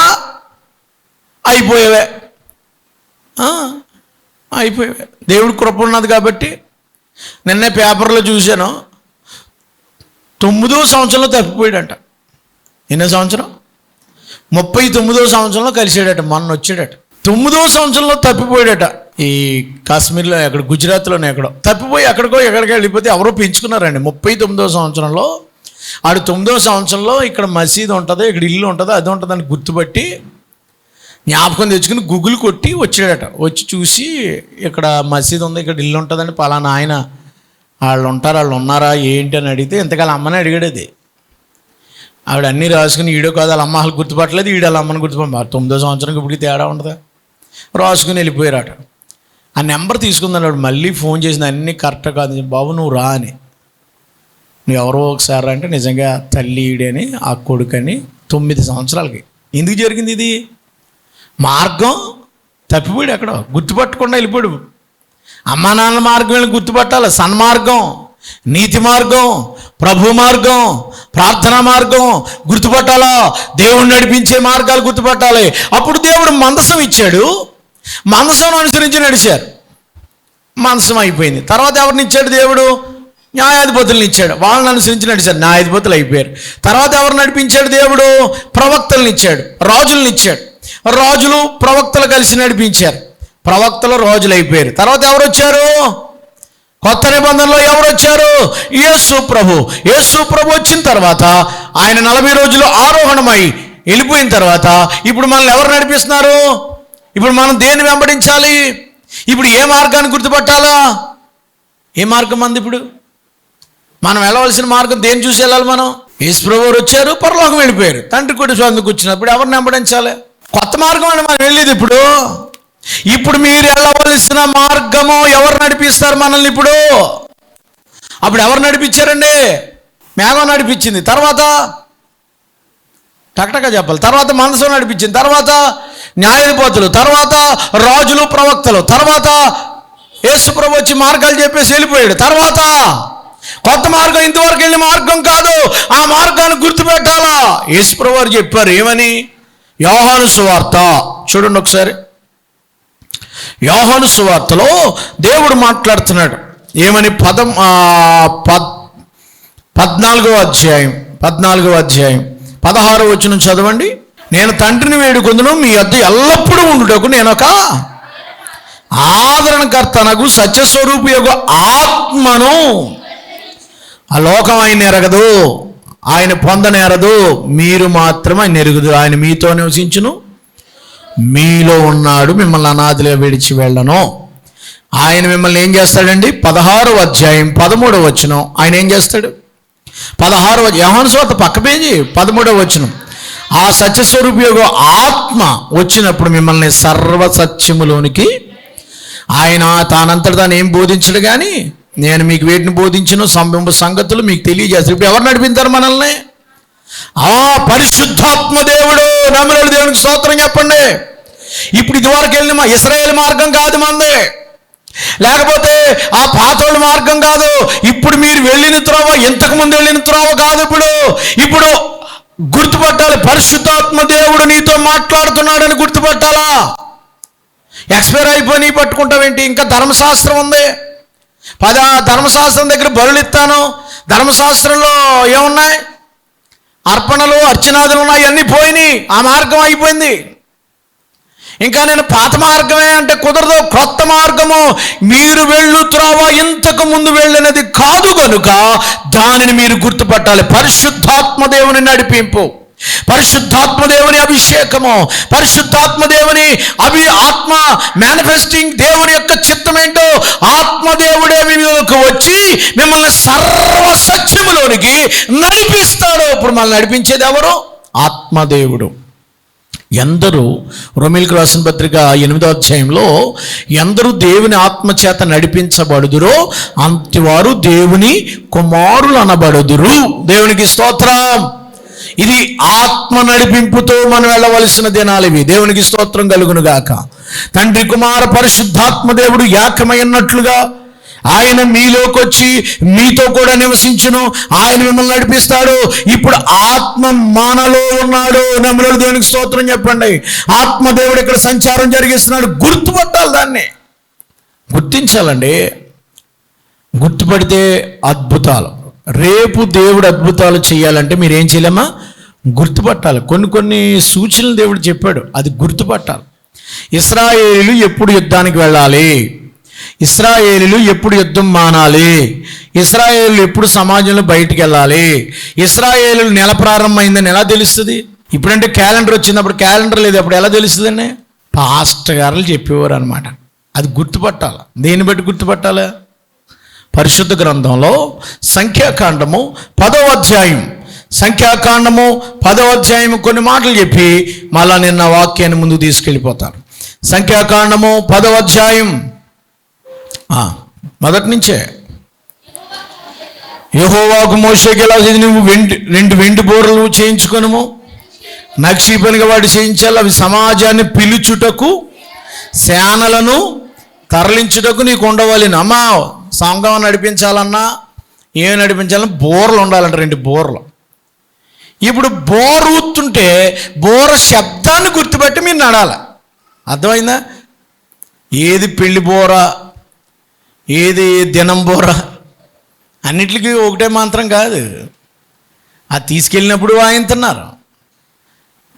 [SPEAKER 1] అయిపోయావే. దేవుడు కృప ఉన్నది కాబట్టి. నిన్నే పేపర్లో చూశాను, 9వ సంవత్సరంలో తప్పిపోయాడంట. ఎన్నో సంవత్సరం? 39వ సంవత్సరంలో కలిసాడట, మొన్న వచ్చాడట. 9వ సంవత్సరంలో తప్పిపోయాడట. ఈ కాశ్మీర్లో గుజరాత్లోనే ఎక్కడో తప్పిపోయి ఎక్కడికి వెళ్ళిపోతే ఎవరో పెంచుకున్నారండి. 39వ సంవత్సరంలో ఆడు 9వ సంవత్సరంలో ఇక్కడ మసీదు ఉంటుంది, ఇక్కడ ఇల్లు ఉంటుంది, అది ఉంటుందని గుర్తుపట్టి జ్ఞాపకం తెచ్చుకుని గూగుల్ కొట్టి వచ్చాడట. వచ్చి చూసి ఇక్కడ మసీదు ఉంది, ఇక్కడ ఇల్లు ఉంటుందని పలానా ఆయన వాళ్ళు ఉంటారు, వాళ్ళు ఉన్నారా ఏంటి అని అడిగితే ఇంతకాలం అమ్మని అడిగాడు. అది ఆవిడ అన్నీ రాసుకుని ఈడో కాదు వాళ్ళ అమ్మ వాళ్ళు గుర్తుపట్టలేదు, ఈడు వాళ్ళ అమ్మని గుర్తుపట్టారు. 9వ సంవత్సరానికి ఇప్పటికి తేడా ఉంటుందా? రాసుకుని వెళ్ళిపోయారట. ఆ నెంబర్ తీసుకుందని ఆవిడ మళ్ళీ ఫోన్ చేసింది, అన్నీ కరెక్ట్ కాదు బాబు నువ్వు రా అని. నువ్వు ఎవరో ఒకసారి అంటే నిజంగా తల్లి ఈడని ఆ కొడుకని 9 సంవత్సరాలకి. ఎందుకు జరిగింది ఇది? మార్గం తప్పిపోయాడు, ఎక్కడ గుర్తుపట్టకుండా వెళ్ళిపోయాడు. అమ్మా నాన్న మార్గం వెళ్ళి గుర్తుపట్టాలి. సన్మార్గం, నీతి మార్గం, ప్రభు మార్గం, ప్రార్థనా మార్గం గుర్తుపట్టాలా. దేవుడు నడిపించే మార్గాలు గుర్తుపట్టాలి. అప్పుడు దేవుడు మందసం ఇచ్చాడు, మందసం అనుసరించి నడిచారు. మందసం అయిపోయింది. తర్వాత ఎవరిని ఇచ్చాడు దేవుడు? న్యాయాధిపతులను ఇచ్చాడు, వాళ్ళని అనుసరించి నడిచారు, న్యాయాధిపతులు అయిపోయారు. తర్వాత ఎవరు నడిపించాడు దేవుడు? ప్రవక్తలను ఇచ్చాడు, రాజులను ఇచ్చాడు. రాజులు ప్రవక్తలు కలిసి నడిపించారు, ప్రవక్తలు రాజులు అయిపోయారు. తర్వాత ఎవరు వచ్చారు? కొత్త నిబంధనలో ఎవరు వచ్చారు? యేసు ప్రభు. యేసు ప్రభు వచ్చిన తర్వాత ఆయన 40 రోజులు ఆరోహణమై వెళ్ళిపోయిన తర్వాత ఇప్పుడు మనల్ని ఎవరు నడిపిస్తున్నారు? ఇప్పుడు మనం దేన్ని వెంబడించాలి? ఇప్పుడు ఏ మార్గాన్ని గుర్తుపట్టాలా? ఏ మార్గం మంది? ఇప్పుడు మనం వెళ్ళవలసిన మార్గం దేన్ని చూసి వెళ్ళాలి? మనం యేసు ప్రభు వచ్చారు, పరలోకం వెళ్ళిపోయారు, తండ్రి కూడా స్వంతకు వచ్చినప్పుడు ఎవరిని వెంబడించాలి? కొత్త మార్గం అని మనం వెళ్ళేది. ఇప్పుడు మీరు వెళ్ళవలసిన మార్గము ఎవరు నడిపిస్తారు మనల్ని? అప్పుడు ఎవరు నడిపించారండి? మేఘం నడిపించింది, తర్వాత టక్టగా చెప్పాలి, తర్వాత మనసు నడిపించింది, తర్వాత న్యాయాధిపతులు, తర్వాత రాజులు ప్రవక్తలు, తర్వాత యేసు ప్రభు వచ్చి మార్గాలు చెప్పేసి వెళ్ళిపోయాడు. తర్వాత కొత్త మార్గం, ఇంతవరకు వెళ్ళిన మార్గం కాదు, ఆ మార్గాన్ని గుర్తుపెట్టాలా. యేసు ప్రభు వారు చెప్పారు ఏమని? యోహాను సువార్త చూడండి ఒకసారి. యోహాను సువార్తలో దేవుడు మాట్లాడుతున్నాడు ఏమని? 14వ అధ్యాయం 16వ వచనం చదవండి. నేను తండ్రిని వేడుకొందును, మీ వద్ద ఎల్లప్పుడూ ఉండుటకు నేను ఒక ఆదరణకర్తనగు సత్యస్వరూపి యొక్క ఆత్మను ఆ లోకం ఆయన ఎరగదు, ఆయన పొందనేరదు, మీరు మాత్రం ఆయన ఎరుగుదు. ఆయన మీతో నివసించును, మీలో ఉన్నాడు, మిమ్మల్ని అనాథులుగా విడిచి వెళ్ళను. ఆయన మిమ్మల్ని ఏం చేస్తాడండి? 16వ అధ్యాయం 13వ వచనం ఆయన ఏం చేస్తాడు? 16వ యోహాను సువార్త పక్క పేజీ 13వ వచనం. ఆ సత్యస్వరూపి యొక్క ఆత్మ వచ్చినప్పుడు మిమ్మల్ని సర్వసత్యములోనికి ఆయన తానంతట తాను ఏం బోధించడు కానీ నేను మీకు వేటిని బోధించిన సంబంధ సంగతులు మీకు తెలియజేస్తాను. ఇప్పుడు ఎవరు నడిపించారు మనల్ని? పరిశుద్ధాత్మ దేవుడు. నమ్ముల దేవునికి స్తోత్రం చెప్పండి. ఇప్పుడు ఇదివరకు వెళ్ళిన ఇశ్రాయేల్ మార్గం కాదు మంది, లేకపోతే ఆ పాతోళ్ళ మార్గం కాదు. ఇప్పుడు మీరు వెళ్ళిన త్రోవ, ఇంతకు ముందు వెళ్ళిన త్రోవ కాదు. ఇప్పుడు గుర్తుపట్టాలి, పరిశుద్ధాత్మ దేవుడు నీతో మాట్లాడుతున్నాడని గుర్తుపట్టాలా. ఎక్స్పైర్ అయిపోయి పట్టుకుంటావేంటి? ఇంకా ధర్మశాస్త్రం ఉంది. ధర్మశాస్త్రం దగ్గర బలులు ఇస్తాను, ధర్మశాస్త్రంలో ఏమున్నాయి? అర్పణలు, అర్చనాదులు ఉన్నాయి, అన్నీ పోయినాయి, ఆ మార్గం అయిపోయింది. ఇంకా నేను పాత మార్గమే అంటే కుదరదు. కొత్త మార్గము, మీరు వెళ్ళు త్రోవ ఇంతకు ముందు వెళ్ళినది కాదు కనుక దానిని మీరు గుర్తుపట్టాలి. పరిశుద్ధాత్మ దేవుని నడిపింపు, పరిశుద్ధాత్మ దేవుని అభిషేకము, పరిశుద్ధాత్మ దేవుని ఆత్మ మేనిఫెస్టింగ్, దేవుని యొక్క చిత్తం ఏంటో ఆత్మదేవుడే మీదకు వచ్చి మిమ్మల్ని సర్వ సత్యములోనికి నడిపిస్తాడు. ఇప్పుడు మనల్ని నడిపించేది ఎవరు? ఆత్మదేవుడు. ఎందరూ రోమీయులకు రాసిన పత్రిక 8వ అధ్యాయంలో ఎందరూ దేవుని ఆత్మచేత నడిపించబడుదురో అంతివారు దేవుని కుమారులు అనబడుదురు. దేవునికి స్తోత్రం. ఇది ఆత్మ నడిపింపుతో మనం వెళ్ళవలసిన దినాలు ఇవి. దేవునికి స్తోత్రం కలుగును గాక. తండ్రి కుమార పరిశుద్ధాత్మ దేవుడు ఏకమైనట్లుగా ఆయన మీలోకి వచ్చి మీతో కూడా నివసించును, ఆయన మిమ్మల్ని నడిపిస్తాడు. ఇప్పుడు ఆత్మ మనలో ఉన్నాడు. నమ్ముల దేవునికి స్తోత్రం చెప్పండి. ఆత్మదేవుడు ఇక్కడ సంచారం జరిగిస్తున్నాడు. గుర్తుపట్టాలి, దాన్ని గుర్తించాలండి. గుర్తుపడితే అద్భుతాలు. రేపు దేవుడు అద్భుతాలు చేయాలంటే మీరేం చేయలేమా? గుర్తుపట్టాలి. కొన్ని సూచనలు దేవుడు చెప్పాడు, అది గుర్తుపట్టాలి. ఇశ్రాయేలు ఎప్పుడు యుద్ధానికి వెళ్ళాలి, ఇశ్రాయేలీయులు ఎప్పుడు యుద్ధం మానాలి, ఇశ్రాయేలీయులు ఎప్పుడు సమాజంలో బయటికి వెళ్ళాలి, ఇశ్రాయేలీయులు నెల ప్రారంభమైందని ఎలా తెలుస్తుంది? ఇప్పుడంటే క్యాలెండర్ వచ్చినప్పుడు క్యాలెండర్ లేదు, అప్పుడు ఎలా తెలుస్తుందండి? పాస్టర్ గారు చెప్పేవారు అనమాట. అది గుర్తుపట్టాలి. దేన్ని బట్టి గుర్తుపట్టాలి? పరిశుద్ధ గ్రంథంలో సంఖ్యాకాండము 10వ అధ్యాయం, సంఖ్యాకాండము 10వ అధ్యాయం కొన్ని మాటలు చెప్పి మళ్ళా నిన్న వాక్యాన్ని ముందుకు తీసుకెళ్ళిపోతాను. సంఖ్యాకాండము 10వ అధ్యాయం మొదటి నుంచే. యెహోవాకు మోషేకి ఇలా నువ్వు 2 వెండి బోరలు చేయించుకొనుము, నక్షి పనిగా వాడు చేయించాలి. అవి సమాజాన్ని పిలుచుటకు, సేనలను తరలించుటకు నీకు ఉండవాలి. అమ్మా సంఘం నడిపించాలన్నా ఏం నడిపించాలన్నా బోర్లు ఉండాలంట, 2 బోర్లు. ఇప్పుడు బోర్ ఊతుంటే బోర శబ్దాన్ని గుర్తుపెట్టి మీరు నడాలి. అర్థమైందా? ఏది పెళ్లి బోర, ఏది దినం బోర, అన్నిటికీ ఒకటే మంత్రం కాదు. అది తీసుకెళ్ళినప్పుడు వాయింతున్నారు,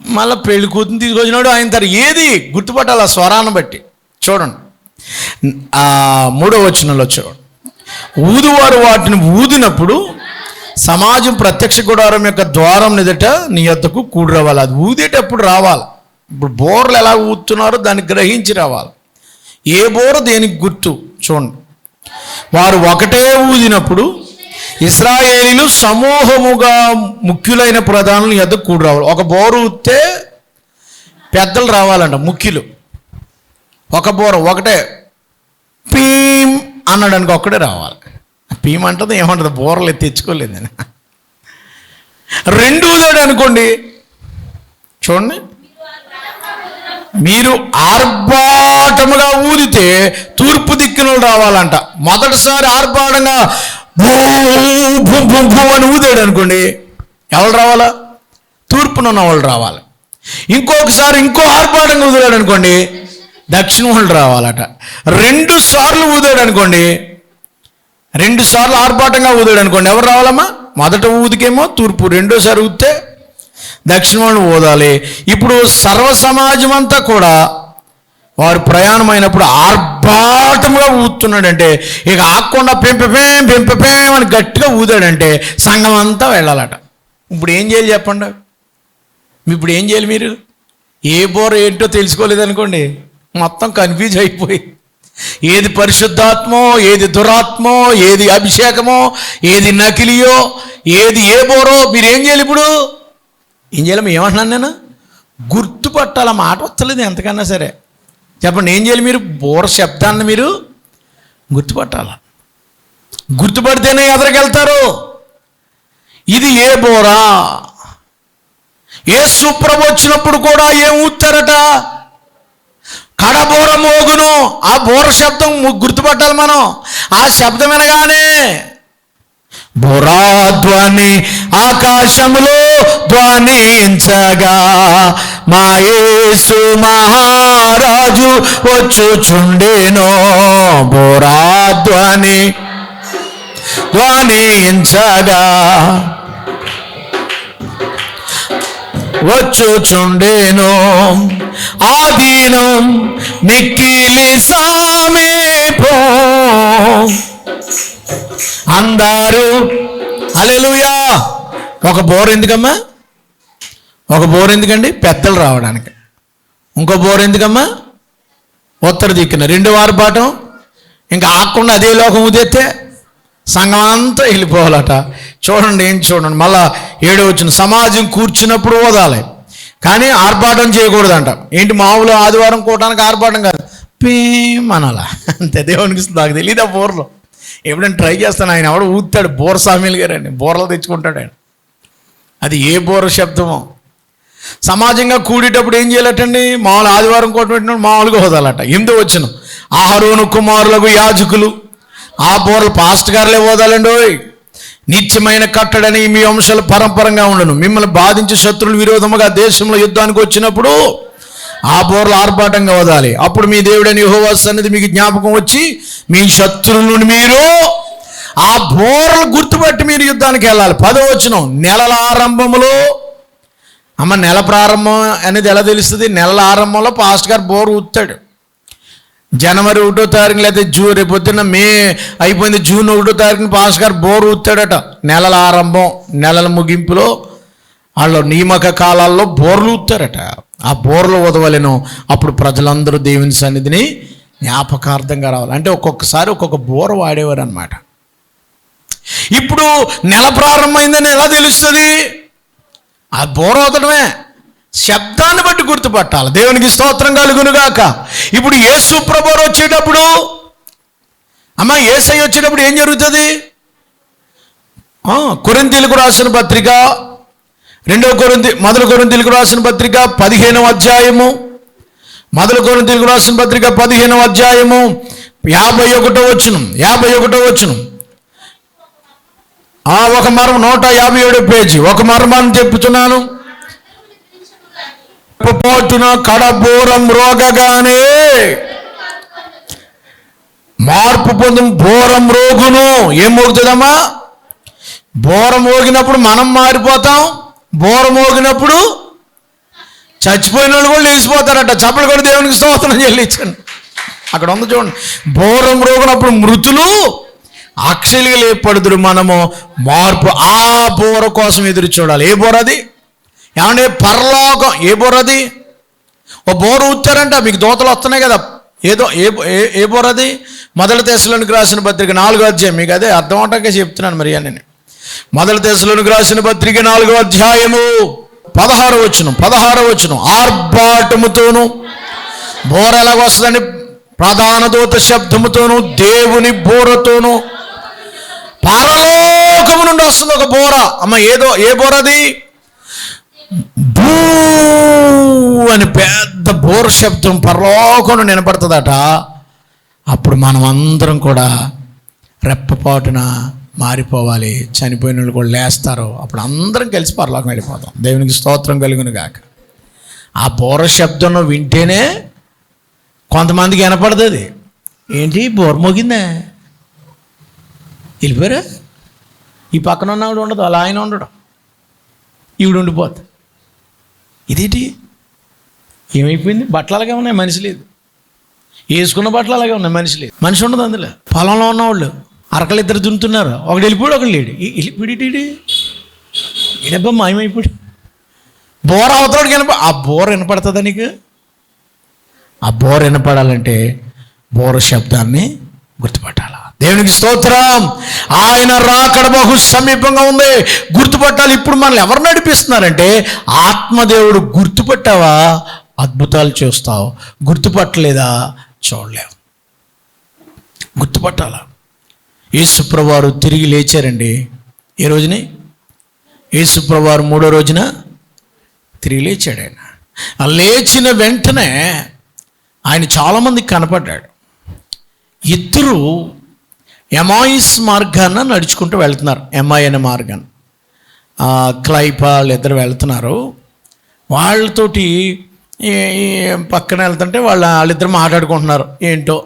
[SPEAKER 1] మళ్ళీ పెళ్లి కూతురు తీసుకొచ్చినప్పుడు వాయింతారు. ఏది గుర్తుపట్టాలి ఆ స్వరాన్ని బట్టి. చూడండి 3వ వచనంలో చూడండి. ఊదువారు వాటిని ఊదినప్పుడు సమాజం ప్రత్యక్ష గుడారం యొక్క ద్వారం ఎదుట నీ యొద్దకు కూడి రావాలి. అది ఊదేటప్పుడు రావాలి. ఇప్పుడు బోర్లు ఎలా ఊతున్నారో దాన్ని గ్రహించి రావాలి. ఏ బోర దేనికి గుర్తు చూడండి. వారు ఒకటే ఊదినప్పుడు ఇశ్రాయేలీయులు సమూహముగా ముఖ్యులైన ప్రధానులు యొద్దకు కూడి రావాలి. ఒక బోరు ఊస్తే పెద్దలు రావాలంట, ముఖ్యులు. ఒక బోర ఒకటే పీం అన్నాడానికి ఒక్కడే రావాలి. పీం అంటది ఏమంటుంది, బోర్లు తెచ్చుకోలేదని. 2 ఊదాడు అనుకోండి, చూడండి, మీరు ఆర్భాటముగా ఊదితే తూర్పు దిక్కున రావాలంట. మొదటిసారి ఆర్భాటంగా భూ భూ భూ భూ అని ఊదాడు అనుకోండి, ఎవరు రావాలా? తూర్పునున్న వాళ్ళు రావాలి. ఇంకొకసారి ఇంకో ఆర్భాటంగా ఊదాడు అనుకోండి, దక్షిణ వాళ్ళు రావాలట. 2 సార్లు ఊదాడు అనుకోండి, 2 సార్లు ఆర్భాటంగా ఊదాడు అనుకోండి, ఎవరు రావాలమ్మా? మొదట ఊదికేమో తూర్పు, రెండోసారి ఊదితే దక్షిణ వాళ్ళు ఊదాలి. ఇప్పుడు సర్వ సమాజం అంతా కూడా వారు ప్రయాణమైనప్పుడు ఆర్భాటంగా ఊదుతున్నాడంటే, ఇక ఆకుండా పెంపేం అని గట్టిగా ఊదాడంటే సంఘం అంతా వెళ్ళాలట. ఇప్పుడు ఏం చేయాలి చెప్పండి? ఇప్పుడు ఏం చేయాలి? మీరు ఏ బోర ఏంటో తెలుసుకోలేదనుకోండి, మొత్తం కన్ఫ్యూజ్ అయిపోయి ఏది పరిశుద్ధాత్మో, ఏది దురాత్మో, ఏది అభిషేకమో, ఏది నకిలియో, ఏది ఏ బోరో మీరు ఏం చేయాలి? ఇప్పుడు ఏం చేయాలి? ఏమంటున్నాను నేను? గుర్తుపట్టాల. మాట వస్తలేదు ఎంతకన్నా సరే. చెప్పండి ఏం చేయాలి? మీరు బోర శబ్దాన్ని మీరు గుర్తుపట్టాల. గుర్తుపడితేనే ఎదరికెళ్తారు. ఇది ఏ బోరా? యేసు ప్రభు వచ్చినప్పుడు కూడా ఏం ఊతారట? కడబోర మోగును. ఆ బోర శబ్దం గుర్తుపట్టాలి మనం. ఆ శబ్దం వినగానే బోరాధ్వని ఆకాశములో ధ్వనించగా మా యేసు మహారాజు వచ్చుచుండెనో. బోరాధ్వని ధ్వనించగా వచ్చుచుండెనో. ఆదీనం మిక్కిలి సమీపం. అందరూ హల్లెలూయా. ఒక బోర్ ఎందుకమ్మా? ఒక బోర్ ఎందుకండి? పెద్దలు రావడానికి. ఇంకో బోర్ ఎందుకమ్మా? ఉత్తర దిక్కున 2వ ఆర్భాటం. ఇంకా ఆకుండా అదే లోకం ఊదేస్తే సంఘం అంతా వెళ్ళిపోవాలట. చూడండి ఏం చూడండి, మళ్ళా 7వ వచనం. సమాజం కూర్చున్నప్పుడు ఓదాలి, కానీ ఆర్భాటం చేయకూడదంట. ఏంటి? మామూలు ఆదివారం కూటానికి ఆర్భాటం కాదు, పీమ్ అనాలా అంతే. దేవునికి నాకు తెలియదు ఆ బోర్లో. ఎప్పుడైనా ట్రై చేస్తాను. ఆయన ఎవడో ఊతాడు, బోర సామీలు గారు అండి, బోర్లో తెచ్చుకుంటాడు ఆయన. అది ఏ బోర శబ్దమో. సమాజంగా కూడేటప్పుడు ఏం చేయాలటండి? మామూలు ఆదివారం కోట పెట్టినప్పుడు మామూలుగా ఓదాలట. 8వ వచనం. అహరోను కుమారులకు యాజకులు ఆ బోర్లు పాస్ట్ గారులే ఓదాలండి. నిత్యమైన కట్టడని మీ వంశాలు పరంపరంగా ఉండను. మిమ్మల్ని బాధించే శత్రువులు విరోధముగా దేశంలో యుద్ధానికి వచ్చినప్పుడు ఆ బోర్లు ఆర్భాటంగా ఓదాలి. అప్పుడు మీ దేవుడని యెహోవా సన్నిధి మీకు జ్ఞాపకం వచ్చి మీ శత్రువులను మీరు ఆ బోర్లు గుర్తుపట్టి మీరు యుద్ధానికి వెళ్ళాలి. 10వ వచనం. నెలల ఆరంభములో. నెల ప్రారంభం అనేది ఎలా తెలుస్తుంది? నెలల ఆరంభంలో పాస్ట్ గారు బోర్ ఊతాడు. జనవరి 1వ తారీఖు లేదా రేపు పొద్దున్న మే అయిపోయింది, జూన్ 1వ తారీఖున పాస్ గారు బోరు ఊతాడట. నెలల ఆరంభం, నెలల ముగింపులో వాళ్ళు నియామక కాలాల్లో బోర్లు ఊతారట. ఆ బోర్లు వదవలేను. అప్పుడు ప్రజలందరూ దేవుని సన్నిధిని జ్ఞాపకార్థంగా రావాలి. అంటే ఒక్కొక్కసారి ఒక్కొక్క బోర వాడేవారు అనమాట. ఇప్పుడు నెల ప్రారంభమైందని ఎలా తెలుస్తుంది? ఆ బోర వదడమే, శబ్దాన్ని బట్టి గుర్తుపట్టాలి. దేవునికి స్తోత్రం కలుగునుగాక. ఇప్పుడు యేసు ప్రభువు వచ్చేటప్పుడు, యేసయ్య వచ్చేటప్పుడు ఏం జరుగుతుంది? కొరింథీయులకు రాసిన పత్రిక, మొదటి కొరింథీయులకు రాసిన పత్రిక 15వ అధ్యాయము, మొదటి కొరింథీయులకు రాసిన పత్రిక 15వ అధ్యాయము 51వ వచనం. ఒక మర్మం 157 పేజీ. ఒక మర్మాన్ని చెప్పుతున్నాను. పోటున కడబోరం రోగగానే మార్పు పొందు బోరం రోగును. ఏం మోగుతుందమ్మా? బోరం మోగినప్పుడు మనం మారిపోతాం. బోరం మోగినప్పుడు చచ్చిపోయిన వాళ్ళు కూడా లేచిపోతారట. చప్పలు కూడా దేవునికి స్తోత్రం చెల్లించండి. అక్కడ ఉంది చూడండి. బోరం రోగినప్పుడు మృతులు అక్షలుగా లేపడుదురు. మనము మార్పు, ఆ బోర కోసం ఎదురు చూడాలి. ఏ బోర అది? ఏమంటే పరలోకం. ఏ బోర అది? ఓ బోర ఊతారంట. మీకు దోతలు వస్తున్నాయి కదా, ఏదో ఏ బోర అది? మొదటి దశలోనికి రాసిన పత్రిక 4వ అధ్యాయం. మీకు అదే అర్థం అవటానికే చెప్తున్నాను. మరి నేను మొదటి దశలోనికి రాసిన పత్రిక 4వ అధ్యాయము 16వ వచనం. ఆర్భాటముతోను బోర ఎలాగొస్తుందండి? ప్రధాన దూత శబ్దముతోను దేవుని బోరతోను పరలోకము నుండి వస్తుంది ఒక బోర. ఏ బోర అది? భూ అని పెద్ద బోర శబ్దం పరలోకం నుండి వినపడుతుందట. అప్పుడు మనం అందరం కూడా రెప్పపాటున మారిపోవాలి. చనిపోయిన వాళ్ళు కూడా లేస్తారు. అప్పుడు అందరం కలిసి పరలోకం వెళ్ళిపోతాం. దేవునికి స్తోత్రం కలుగును గాక. ఆ బోర శబ్దం వింటేనే కొంతమందికి వినపడుతుంది. ఏంటి బోర మోగిందా, వెళ్ళిపోయారా? ఈ పక్కన ఉన్నవాడు ఉండదు, అలా ఆయన ఉండడు, ఈవిడ ఉండిపోతుంది. ఇదేంటి ఏమైపోయింది? బట్టలు అలాగే ఉన్నాయి, మనిషి లేదు. వేసుకున్న బట్టలు అలాగే ఉన్నాయి, మనిషి లేదు. మనిషి ఉండదు అందులో. పొలంలో ఉన్నవాళ్ళు అరకలు ఇద్దరు దున్నుతున్నారు. ఒకడు వెళ్ళిపోయాడు, ఒకడు లేడు. వెళ్ళిపోయాడు. ఈడబ్బా మాయమైపోయాడు. బోర అవతలకి ఆ బోర వినపడుతుందా నీకు? ఆ బోర వినపడాలంటే బోర శబ్దాన్ని గుర్తుపట్టాలి. దేవునికి స్తోత్రం. ఆయన రాకడ బహు సమీపంగా ఉంది. గుర్తుపట్టాలి. ఇప్పుడు మనల్ని ఎవరు నడిపిస్తున్నారంటే ఆత్మదేవుడు. గుర్తుపట్టావా? అద్భుతాలు చూస్తావు. గుర్తుపట్టలేదా? చూడలేవు. గుర్తుపట్టాలా? యేసుప్రభువారు తిరిగి లేచారండి. ఏ రోజుని? యేసుప్రభువారు 3వ రోజున తిరిగి లేచాడు. ఆయన ఆ లేచిన వెంటనే ఆయన చాలామందికి కనపడ్డాడు. ఇద్దరు ఎమాయిస్ మార్గాన నడుచుకుంటూ వెళ్తున్నారు. ఎమాయి అనే మార్గాన్ని క్లైపా ఇద్దరు వెళ్తున్నారు. వాళ్ళతోటి పక్కన వెళ్తుంటే వాళ్ళిద్దరు మాట్లాడుకుంటున్నారు. ఏంటో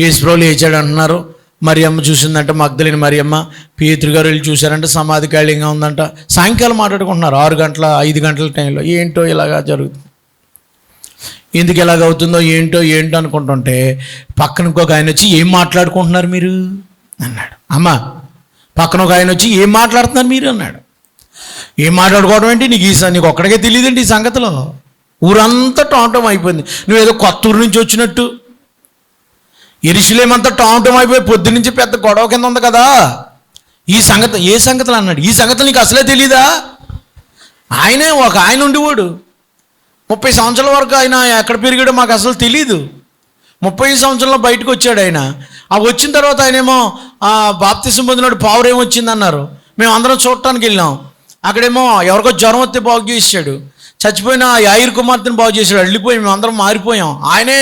[SPEAKER 1] యేసుప్రభు లేచాడు అంటున్నారు. మరియమ్మ చూసిందంట, మగ్దలేని మరియమ్మ. పేతురు గారు వెళ్ళి చూశారంటే సమాధి ఖాళీగా ఉందంట. సాయంకాలం మాట్లాడుకుంటున్నారు 6 గంటల 5 గంటల టైంలో. ఏంటో ఇలాగా జరుగుతుంది, ఎందుకు ఎలాగవుతుందో ఏంటో అనుకుంటుంటే పక్కన ఇంకొక ఆయన వచ్చి ఏం మాట్లాడుకుంటున్నారు మీరు అన్నాడు. పక్కన ఒక ఆయన వచ్చి ఏం మాట్లాడుతున్నారు మీరు అన్నాడు. ఏం మాట్లాడుకోవడం ఏంటి? నీకు ఒక్కడికే తెలియదండి ఈ సంగతిలో. ఊరంతా టాంటం అయిపోయింది. నువ్వేదో కొత్త ఊరు నుంచి వచ్చినట్టు. యెరూషలేము అంతా టాంటం అయిపోయి పొద్దు నుంచి పెద్ద గొడవ కింద ఉంది కదా. ఈ సంగతి ఏ సంగతులు అన్నాడు. ఈ సంగతులు నీకు అసలే తెలీదా? ఆయనే ఒక ఆయన ఉండేవాడు 30 సంవత్సరాల వరకు. ఆయన ఎక్కడ పెరిగాడో మాకు అసలు తెలీదు. 30 సంవత్సరంలో బయటకు వచ్చాడు ఆయన. వచ్చిన తర్వాత ఆయనేమో బాప్తిసం పొందినాడు. పావురు ఏమొచ్చింది అన్నారు. మేము అందరం చూడటానికి వెళ్ళాం. అక్కడేమో ఎవరికో జ్వరం వస్తే బాగు చేసాడు. చచ్చిపోయిన యాయిర్ కుమార్తెను బాగు చేశాడు. వెళ్ళిపోయి మేము అందరం మారిపోయాం. ఆయనే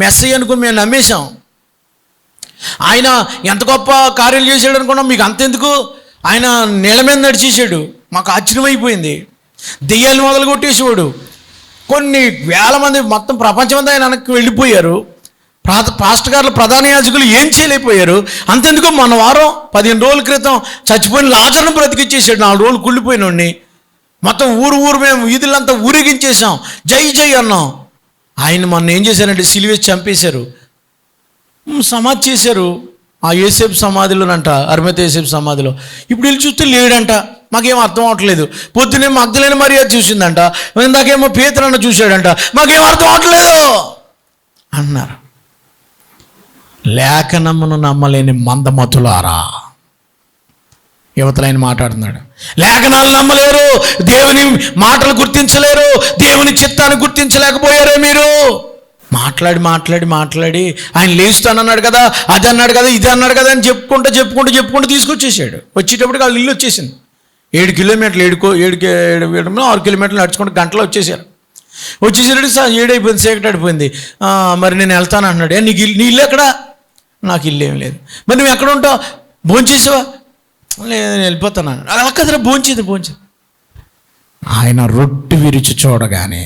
[SPEAKER 1] మెస్సయ్య అనుకుని మేము నమ్మేశాం. ఆయన ఎంత గొప్ప కార్యాలు చేశాడు అనుకున్నాం. మీకు అంతెందుకు, ఆయన నీళ్ళ మీద నడిచేసాడు. మాకు ఆశ్చర్యమైపోయింది. దెయ్యాలు మొదలు కొట్టేసేవాడు. కొన్ని వేల మంది మొత్తం ప్రపంచమంతా ఆయన వెనక్కి వెళ్ళిపోయారు. పాస్టర్ గారు, ప్రధాన యాజకులు ఏం చేయలేకపోయారు. అంతెందుకు మన వారం 15 రోజుల క్రితం చచ్చిపోయిన లాజరును బ్రతికిచ్చేసాడు. 4 రోజులు కుళ్ళిపోయినోడిని. మొత్తం ఊరు మేము వీధులంతా ఊరేగించేసాం. జై జై అన్నాం. ఆయన మొన్న ఏం చేశారంటే సిలువేసి చంపేశారు. సమాధి చేశారు ఆ యేసేపు సమాధిలోనంట, అరిమతయి యేసేపు సమాధిలో. ఇప్పుడు వీళ్ళు చూస్తే లేడంట. మాకేం అర్థం అవ్వట్లేదు. పొద్దునే మగ్దలేని మరియా చూసిందంట, ఇందాకేమో పేతురన్న చూశాడంట, మాకేం అర్థం అవ్వట్లేదు అన్నారు. లేఖనమును నమ్మలేని మందమతులారా, యువతలైన మాట్లాడుతున్నాడు. లేఖనాలు నమ్మలేరు, దేవుని మాటలు గుర్తించలేరు, దేవుని చిత్తాన్ని గుర్తించలేకపోయారే మీరు. మాట్లాడి మాట్లాడి మాట్లాడి ఆయన లేస్తానన్నాడు కదా, అది అన్నాడు కదా, ఇది అన్నాడు కదా అని చెప్పుకుంటూ తీసుకొచ్చేసాడు. వచ్చేటప్పటికి వాళ్ళ ఇల్లు వచ్చేసింది. 7 కిలోమీటర్లు 6 కిలోమీటర్లు నడుచుకుంటూ గంటలో వచ్చేసారు. వచ్చేసరికి 7 అయిపోయింది, చీకటి అయిపోయింది. మరి నేను వెళ్తాను అన్నాడు. నీ ఇల్లు ఎక్కడా? నాకు ఇల్లు ఏం లేదు. మరి నువ్వు ఎక్కడ ఉంటావు? భోంచేసావా? లేదు, నేను వెళ్ళిపోతాను అన్నాడు. అలా కదరా, భోంచేది. ఆయన రొట్టె విరిచి చూడగానే,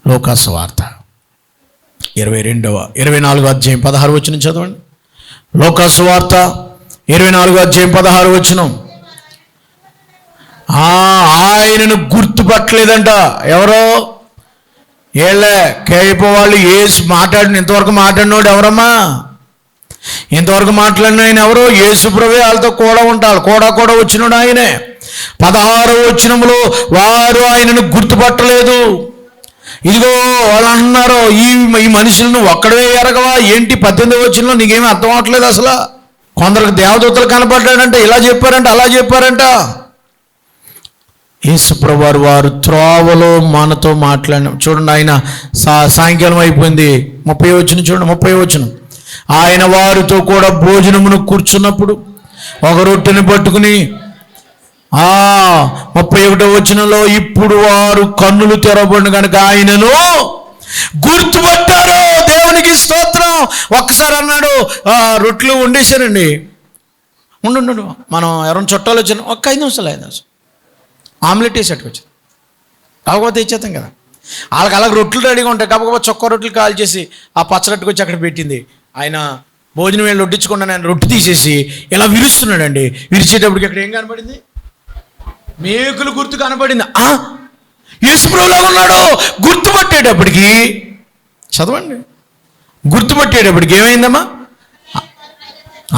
[SPEAKER 1] లోకాసు వార్త 24వ అధ్యాయం 16 వచనం చదవండి. లోకాసు వార్త 24వ అధ్యాయం 16 వచనం. ఆయనను గుర్తుపట్టలేదంట. ఎవరో ఏళ్ళే కేయపో వాళ్ళు ఇంతవరకు మాట్లాడినోడు ఎవరమ్మా? ఇంతవరకు మాట్లాడిన ఆయన ఎవరో? యేసు ప్రభువే వాళ్ళతో కూడా ఉంటాడు, కూడా వచ్చినాడు ఆయనే. 16వ వచనంలో వారు ఆయనను గుర్తుపట్టలేదు. ఇదిగో వాళ్ళు అంటున్నారు, ఈ మనుషులను ఒక్కడే ఎరగవా ఏంటి? 18వ వచనంలో నీకేమీ అర్థం అవట్లేదు అసలు. కొందరికి దేవదూతలు కనపడ్డాడంట, ఇలా చెప్పారంట, అలా చెప్పారంట. యేసుప్రభువారు వారు త్రోవలో మనతో మాట్లాడిన చూడండి. ఆయన సాయంకాలం అయిపోయింది. 30వ వచనం చూడండి. 30వ వచనం. ఆయన వారితో కూడా భోజనమును కూర్చున్నప్పుడు ఒక రొట్టెని పట్టుకుని 31వ వచనంలో, ఇప్పుడు వారు కన్నులు తెరవబడిన కనుక ఆయనను గుర్తుపట్టారు. దేవునికి స్తోత్రం. ఒక్కసారి అన్నాడు, రొట్టెలు వండేశారండి, ఉండు మనం ఎవరైనా చుట్టాలు వచ్చాను, ఒక్క 5 నిమిషాలు ఆమ్లెట్ వేసేట్టుకు వచ్చాను, కాకపోతే ఇచ్చేస్తాం కదా. వాళ్ళకి అలాగ రొట్టెలు రెడీగా ఉంటాయి. కాకపోతే చొక్క రొట్టెలు కాల్ చేసి ఆ పచ్చరట్టుకు వచ్చి అక్కడ పెట్టింది. ఆయన భోజనం వేళ్ళు వడ్డించకుండా ఆయన రొట్టె తీసేసి ఇలా విరుస్తున్నాడండి. విరిచేటప్పటికి అక్కడ ఏం కనపడింది? మేకులు గుర్తు కనపడింది. యేసుప్రభులాగా ఉన్నాడు. గుర్తుపట్టేటప్పటికి చదవండి, గుర్తుపట్టేటప్పటికి ఏమైందమ్మా?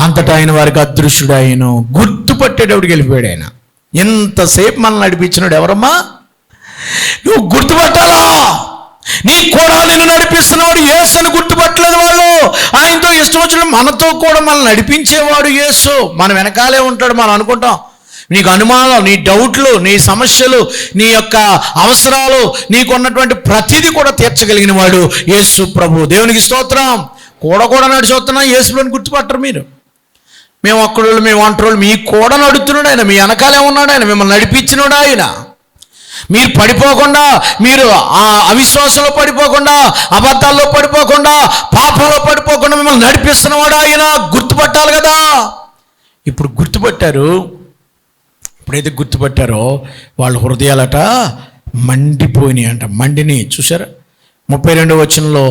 [SPEAKER 1] అంతటా ఆయన వారికి అదృశ్యుడు. ఆయన గుర్తుపట్టేటప్పటికి వెళ్ళిపోయాడు. ఆయన ఎంతసేపు మనల్ని నడిపించినాడు ఎవరమ్మా? నువ్వు గుర్తుపట్టాలా? నీ కూడా నిన్ను నడిపిస్తున్నవాడు యేసు అని గుర్తుపట్టలేదు వాళ్ళు. ఆయనతో ఇష్టం వచ్చిన మనతో కూడా మనల్ని నడిపించేవాడు యేసు. మన వెనకాలే ఉంటాడు. మనం అనుకుంటాం నీకు అనుమానాలు, నీ డౌట్లు, నీ సమస్యలు, నీ యొక్క అవసరాలు, నీకున్నటువంటి ప్రతిదీ కూడా తీర్చగలిగిన వాడు యేసు ప్రభు. దేవునికి స్తోత్రం. కూడా నడిచొస్తున్నా యేసులోని గుర్తుపట్టరు మీరు. మేము ఒక్కడోళ్ళు, మేము ఒంటరోళ్ళు. మీ కూడా నడుస్తున్నాడు ఆయన, మీ వెనకాలే ఉన్నాడు ఆయన, మిమ్మల్ని నడిపించినాడు ఆయన. మీరు పడిపోకుండా, మీరు ఆ అవిశ్వాసంలో పడిపోకుండా, అబద్ధాల్లో పడిపోకుండా, పాపంలో పడిపోకుండా మిమ్మల్ని నడిపిస్తున్నవాడు ఆయన. గుర్తుపట్టాలి కదా. ఇప్పుడు గుర్తుపట్టారు. ఎప్పుడైతే గుర్తుపట్టారో వాళ్ళ హృదయాలట మండిపోయినాయి అంట. మండిని చూసారా? 32వ వచనంలో,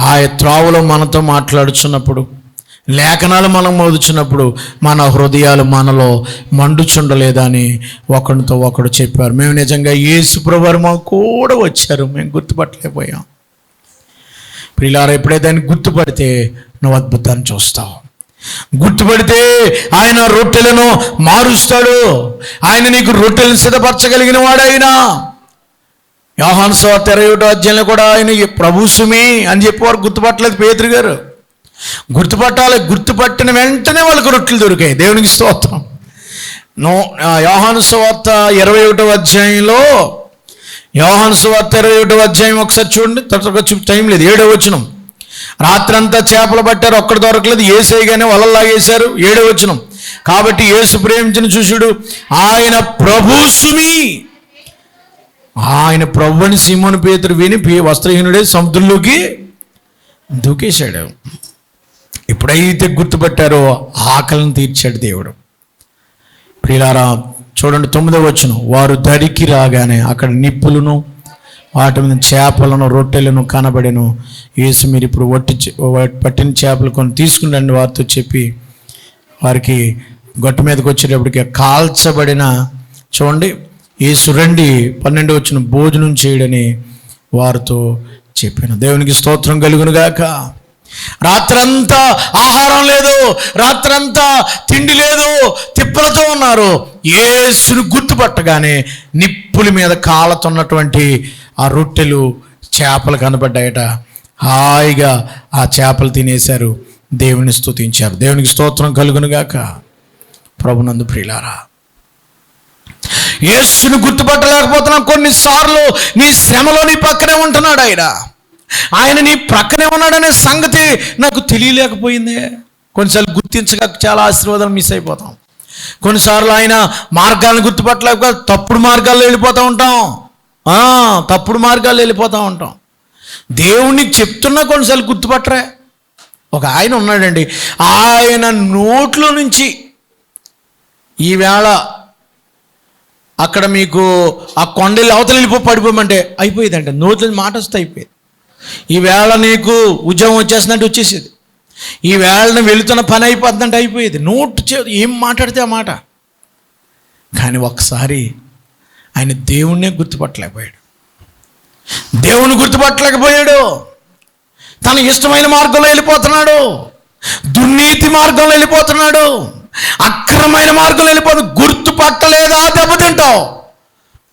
[SPEAKER 1] ఆ త్రోవలో మనతో మాట్లాడుచున్నప్పుడు, లేఖనాలు మనం మోదుచున్నప్పుడు మన హృదయాలు మనలో మండుచుండలేదా అని ఒకరితో ఒకడు చెప్పారు. మేము నిజంగా యేసుప్రభువారు మాకు కూడా వచ్చారు, మేము గుర్తుపట్టలేకపోయాం. ప్రియులారా, ఎప్పుడైతే ఆయన గుర్తుపడితే నువ్వు అద్భుతాన్ని చూస్తావు. గుర్తుపడితే ఆయన రొట్టెలను మారుస్తాడు. ఆయన నీకు రొట్టెలను సిద్ధపరచగలిగిన వాడు ఆయన. యోహాను సువార్త 21వ అధ్యాయంలో కూడా ఆయన ప్రభు సుమి అని చెప్పేవారు. గుర్తుపట్టలేదు పేతురు గారు. గుర్తుపట్టాలి. గుర్తుపట్టిన వెంటనే వాళ్ళకు రొట్టెలు దొరికాయి. దేవునికి స్తోత్రం. యోహాను సువార్త 21వ అధ్యాయంలో, యోహాను సువార్త 21వ అధ్యాయం ఒకసారి చూడండి. తర్వాత టైం లేదు. 7వ వచనం. రాత్రంతా చేపలు పట్టారు, ఒక్కడు దొరకలేదు, యేసేయగానే వలల్లాగేశారు. 7వ వచనం. కాబట్టి యేసు ప్రేమించిన చూసుడు ఆయన ప్రభు సుమి. ఆయన ప్రభు అని సీమోను పేతురు విని వస్త్రహీనుడే సముద్రంలోకి దూకేశాడు. ఎప్పుడైతే గుర్తుపట్టారో ఆకలిని తీర్చాడు దేవుడు. ప్రియులారా చూడండి 9వ వచనం. వారు దరికి రాగానే అక్కడ నిప్పులను, వాటి మీద చేపలను, రొట్టెలను కనబడెను. యేసు, మీరు ఇప్పుడు పట్టిన చేపలు కొన్ని తీసుకురండి వారితో చెప్పి, వారికి గట్టు మీదకి వచ్చేటప్పటికి కాల్చబడిన, చూడండి, యేసు రండి 12వ వచనం, భోజనం చేయడని వారితో చెప్పాను. దేవునికి స్తోత్రం కలుగును గాక. రాత్రంతా ఆహారం లేదు, రాత్రంతా తిండి లేదు, తిప్పలతో ఉన్నారు. యేసును గుర్తుపట్టగానే నిప్పుల మీద కాలుతున్నటువంటి ఆ రొట్టెలు చేపలు కనబడ్డాయట. హాయిగా ఆ చేపలు తినేశారు, దేవుని స్తుతించారు. దేవునికి స్తోత్రం కలుగునుగాక. ప్రభునందు ప్రియులారా, యేసును గుర్తుపట్టలేకపోతున్నాం. కొన్నిసార్లు నీ శ్రమలో నీ పక్కనే ఉంటున్నాడు ఆయన నీ ప్రక్కనే ఉన్నాడనే సంగతి నాకు తెలియలేకపోయింది. కొన్నిసార్లు గుర్తించక చాలా ఆశీర్వాదాలు మిస్ అయిపోతాం. కొన్నిసార్లు ఆయన మార్గాలను గుర్తుపట్టలేక తప్పుడు మార్గాల్లో వెళ్ళిపోతూ ఉంటాం. తప్పుడు మార్గాల్లో వెళ్ళిపోతూ ఉంటాం. దేవునికి చెప్తున్నా కొన్నిసార్లు గుర్తుపట్టరే. ఒక ఆయన ఉన్నాడండి, ఆయన నోట్లో నుంచి ఈవేళ అక్కడ మీకు ఆ కొండలు అవతల పడిపోమంటే అయిపోయేదంటే నోట్లో మాట వస్తే అయిపోయేది. ఈవేళ నీకు ఉద్యోగం వచ్చేసినట్టు వచ్చేసేది. ఈవేళ వెళుతున్న పని అయిపోతుందంటే అయిపోయేది. ఏం మాట్లాడితే ఆ మాట. కానీ ఒక్కసారి ఆయన దేవుణ్ణే గుర్తుపట్టలేకపోయాడు. దేవుని గుర్తుపట్టలేకపోయాడు. తన ఇష్టమైన మార్గంలో వెళ్ళిపోతున్నాడు, దుర్నీతి మార్గంలో వెళ్ళిపోతున్నాడు, అక్రమైన మార్గంలో వెళ్ళిపోతున్నాడు. గుర్తుపట్టలేదా దెబ్బతింటావు,